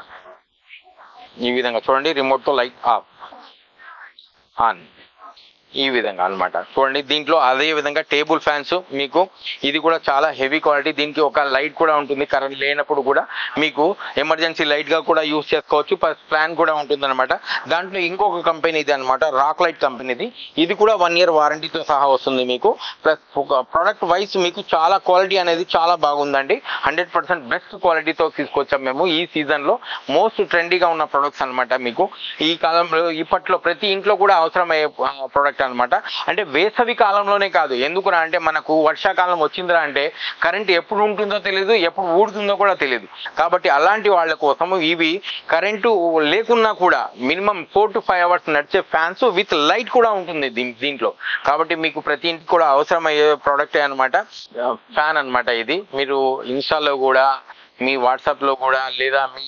ఈ విధంగా చూడండి, రిమోట్ తో లైట్ ఆఫ్ ఆన్, ఈ విధంగా అన్నమాట. చూడండి, దీంట్లో అదే విధంగా టేబుల్ ఫ్యాన్స్ మీకు, ఇది కూడా చాలా హెవీ క్వాలిటీ. దీనికి ఒక లైట్ కూడా ఉంటుంది. కరెంట్ లేనప్పుడు కూడా మీకు ఎమర్జెన్సీ లైట్ గా కూడా యూస్ చేసుకోవచ్చు. ప్లస్ ఫ్యాన్ కూడా ఉంటుంది అనమాట. దాంట్లో ఇంకొక కంపెనీ ఇది అనమాట, రాక్ లైట్ కంపెనీది. ఇది కూడా 1 year వారంటీతో సహా వస్తుంది మీకు. ప్లస్ ప్రొడక్ట్ వైస్ మీకు చాలా క్వాలిటీ అనేది చాలా బాగుందండి. 100% బెస్ట్ క్వాలిటీతో తీసుకొచ్చాం మేము. ఈ సీజన్ లో మోస్ట్ ట్రెండీగా ఉన్న ప్రొడక్ట్స్ అనమాట. మీకు ఈ కాలంలో ఇప్పట్లో ప్రతి ఇంట్లో కూడా అవసరమయ్యే ప్రొడక్ట్ అనమాట. అంటే వేసవి కాలంలోనే కాదు, ఎందుకురా అంటే మనకు వర్షాకాలం వచ్చిందిరా అంటే కరెంట్ ఎప్పుడు ఉంటుందో తెలియదు, ఎప్పుడు ఊడుతుందో కూడా తెలియదు. కాబట్టి అలాంటి వాళ్ళ కోసం ఇవి కరెంటు లేకున్నా కూడా మినిమం 4 to 5 hours నడిచే ఫ్యాన్స్ విత్ లైట్ కూడా ఉంటుంది దీంట్లో. కాబట్టి మీకు ప్రతి ఇంటికి కూడా అవసరమయ్యే ప్రోడక్టే అనమాట ఫ్యాన్ అనమాట. ఇది మీరు ఇన్స్టాలో కూడా, మీ వాట్సాప్ లో కూడా, లేదా మీ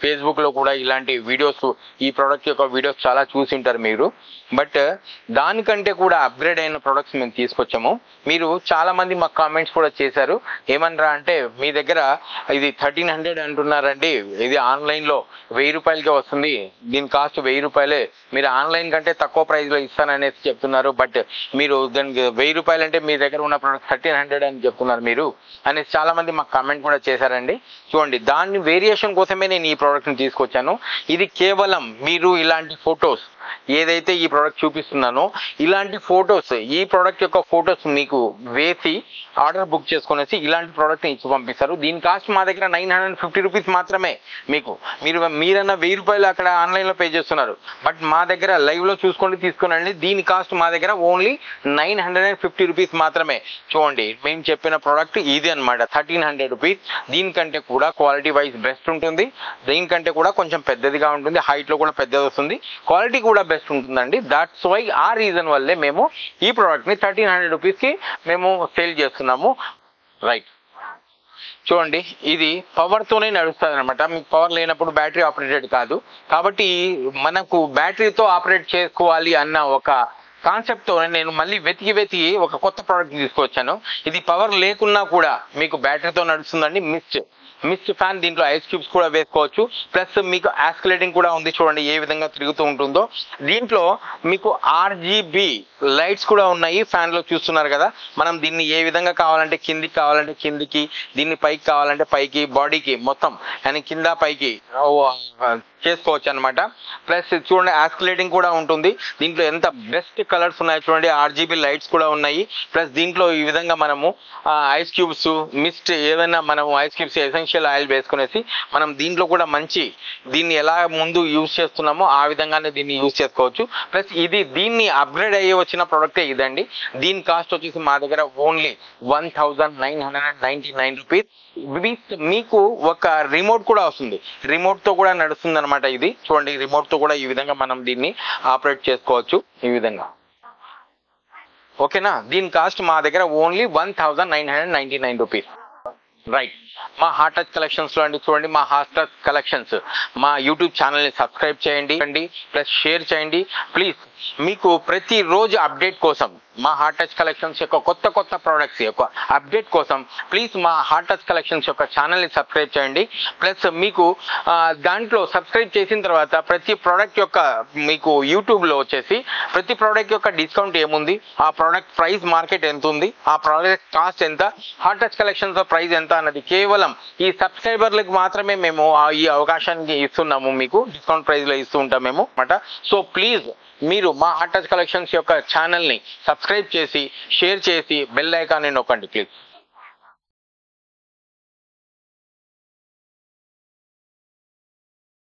ఫేస్బుక్ లో కూడా ఇలాంటి వీడియోస్, ఈ ప్రోడక్ట్ యొక్క వీడియోస్ చాలా చూసి ఉంటారు మీరు. బట్ దానికంటే కూడా అప్గ్రేడ్ అయిన ప్రొడక్ట్స్ మేము తీసుకొచ్చాము. మీరు చాలా మంది మాకు కామెంట్స్ కూడా చేశారు. ఏమనరా అంటే, మీ దగ్గర ఇది 1300 అంటున్నారండి, ఇది ఆన్లైన్ లో 1000 రూపాయలకే వస్తుంది, దీని కాస్ట్ 1000 రూపాయలే, మీరు ఆన్లైన్ కంటే తక్కువ ప్రైస్ లో ఇస్తాననేసి చెప్తున్నారు. బట్ మీరు దానికి 1000 రూపాయలు అంటే మీ దగ్గర ఉన్న ప్రొడక్ట్ 1300 అని చెప్తున్నారు మీరు అనేసి చాలా మంది మాకు కామెంట్ కూడా చేశారండి. చూడండి, దాని వేరియేషన్ కోసమే నేను ఈ ప్రోడక్ట్ ని తీసుకొచ్చాను. ఇది కేవలం మీరు ఇలాంటి ఫొటోస్, ఏదైతే ఈ ప్రోడక్ట్ చూపిస్తున్నానో ఇలాంటి ఫొటోస్, ఈ ప్రోడక్ట్ యొక్క ఫొటోస్ మీకు వేసి ఆర్డర్ బుక్ చేసుకునేసి ఇలాంటి ప్రోడక్ట్ ని ఇచ్చి పంపిస్తారు. దీని కాస్ట్ మా దగ్గర 950 రూపీస్ మాత్రమే. మీరన్నా 1000 రూపాయలు అక్కడ ఆన్లైన్ లో పే చేస్తున్నారు. బట్ మా దగ్గర లైవ్ లో చూసుకోండి, తీసుకునండి. దీని కాస్ట్ మా దగ్గర ఓన్లీ 950 రూపీస్ మాత్రమే. చూడండి, మేము చెప్పిన ప్రోడక్ట్ ఇది అనమాట, 1300 రూపీస్. దీనికంటే కూడా క్వాలిటీ వైజ్ బెస్ట్ ఉంటుంది. దీనికంటే కూడా కొంచెం పెద్దదిగా ఉంటుంది, హైట్ లో కూడా పెద్దది వస్తుంది, క్వాలిటీ కూడా బెస్ట్ ఉంటుందండి. దాట్స్ వై, ఆ రీజన్ వల్లే మేము ఈ ప్రోడక్ట్ ని 1300 రూపీస్ కి మేము సేల్ చేస్తున్నాము. రైట్, చూడండి, ఇది పవర్ తోనే నడుస్తుంది అనమాట. మీకు పవర్ లేనప్పుడు బ్యాటరీ ఆపరేటెడ్ కాదు. కాబట్టి మనకు బ్యాటరీతో ఆపరేట్ చేసుకోవాలి అన్న ఒక కాన్సెప్ట్ తో నేను మళ్ళీ వెతికి ఒక కొత్త ప్రోడక్ట్ తీసుకొచ్చాను. ఇది పవర్ లేకున్నా కూడా మీకు బ్యాటరీతో నడుస్తుందండి. మిస్ట్ ఫ్యాన్, దీంట్లో ఐస్ క్యూబ్స్ కూడా వేసుకోవచ్చు. ప్లస్ మీకు యాస్కులేటింగ్ కూడా ఉంది. చూడండి ఏ విధంగా తిరుగుతూ ఉంటుందో. దీంట్లో మీకు RGB లైట్స్ కూడా ఉన్నాయి. ఫ్యాన్ లో చూస్తున్నారు కదా. మనం దీన్ని ఏ విధంగా కావాలంటే కిందికి కావాలంటే కిందికి, దీన్ని పైకి కావాలంటే పైకి, బాడీకి మొత్తం అని కింద పైకి చేసుకోవచ్చు అనమాట. ప్లస్ చూడండి, యాస్కులేటింగ్ కూడా ఉంటుంది. దీంట్లో ఎంత బెస్ట్ కలర్స్ ఉన్నాయి చూడండి. RGB లైట్స్ కూడా ఉన్నాయి. ప్లస్ దీంట్లో ఈ విధంగా మనము ఐస్ క్యూబ్స్, మిస్ట్, ఏదైనా మనం ఐస్ క్యూబ్స్, ఎసెన్షియల్ ఆయిల్ వేసుకునేసి మనం దీంట్లో కూడా మంచి, దీన్ని ఎలా ముందు యూజ్ చేస్తున్నామో ఆ విధంగానే దీన్ని యూజ్ చేసుకోవచ్చు. ప్లస్ దీన్ని అప్గ్రేడ్ అయ్యి వచ్చిన ప్రోడక్టే ఇదండి. దీని కాస్ట్ వచ్చేసి మా దగ్గర ఓన్లీ 1999 రూపీస్. మీకు ఒక రిమోట్ కూడా వస్తుంది, రిమోట్ తో కూడా నడుస్తుంది అనమాట. ఇది చూడండి, రిమోట్ తో కూడా ఈ విధంగా మనం దీన్ని ఆపరేట్ చేసుకోవచ్చు ఈ విధంగా. ఓకేనా. దీని కాస్ట్ మా దగ్గర ఓన్లీ 1999 రూపీస్. రైట్, మా హాట్ టచ్ కలెక్షన్స్ లో అండి. చూడండి, మా హాట్ టచ్ కలెక్షన్స్ మా యూట్యూబ్ ఛానల్ ని సబ్స్క్రైబ్ చేయండి, ప్లస్ షేర్ చేయండి ప్లీజ్. మీకు ప్రతిరోజు అప్డేట్ కోసం, మా హాట్ టచ్ కలెక్షన్స్ యొక్క కొత్త ప్రోడక్ట్స్ యొక్క అప్డేట్ కోసం ప్లీజ్ మా హాట్ టచ్ కలెక్షన్స్ యొక్క ఛానల్ ని సబ్స్క్రైబ్ చేయండి. ప్లస్ మీకు దాంట్లో సబ్స్క్రైబ్ చేసిన తర్వాత ప్రతి ప్రోడక్ట్ యొక్క మీకు యూట్యూబ్ లో వచ్చేసి ప్రతి ప్రోడక్ట్ యొక్క డిస్కౌంట్ ఏముంది, ఆ ప్రోడక్ట్ ప్రైస్ మార్కెట్ ఎంత ఉంది, ఆ ప్రోడక్ట్ కాస్ట్ ఎంత, హాట్ టచ్ కలెక్షన్స్ ప్రైస్ ఎంత అన్నది కేవలం ఈ సబ్స్క్రైబర్లకు మాత్రమే మేము ఈ అవకాశాన్ని ఇస్తున్నాము. మీకు డిస్కౌంట్ ప్రైస్ లో ఇస్తూ ఉంటాం మేము అన్నమాట. సో ప్లీజ్ మీరు మా హాట్ టచ్ కలెక్షన్స్ యొక్క ఛానల్ ని సబ్స్క్రైబ్ చేసి, షేర్ చేసి, బెల్ ఐకాన్ ని నొక్కండి ప్లీజ్.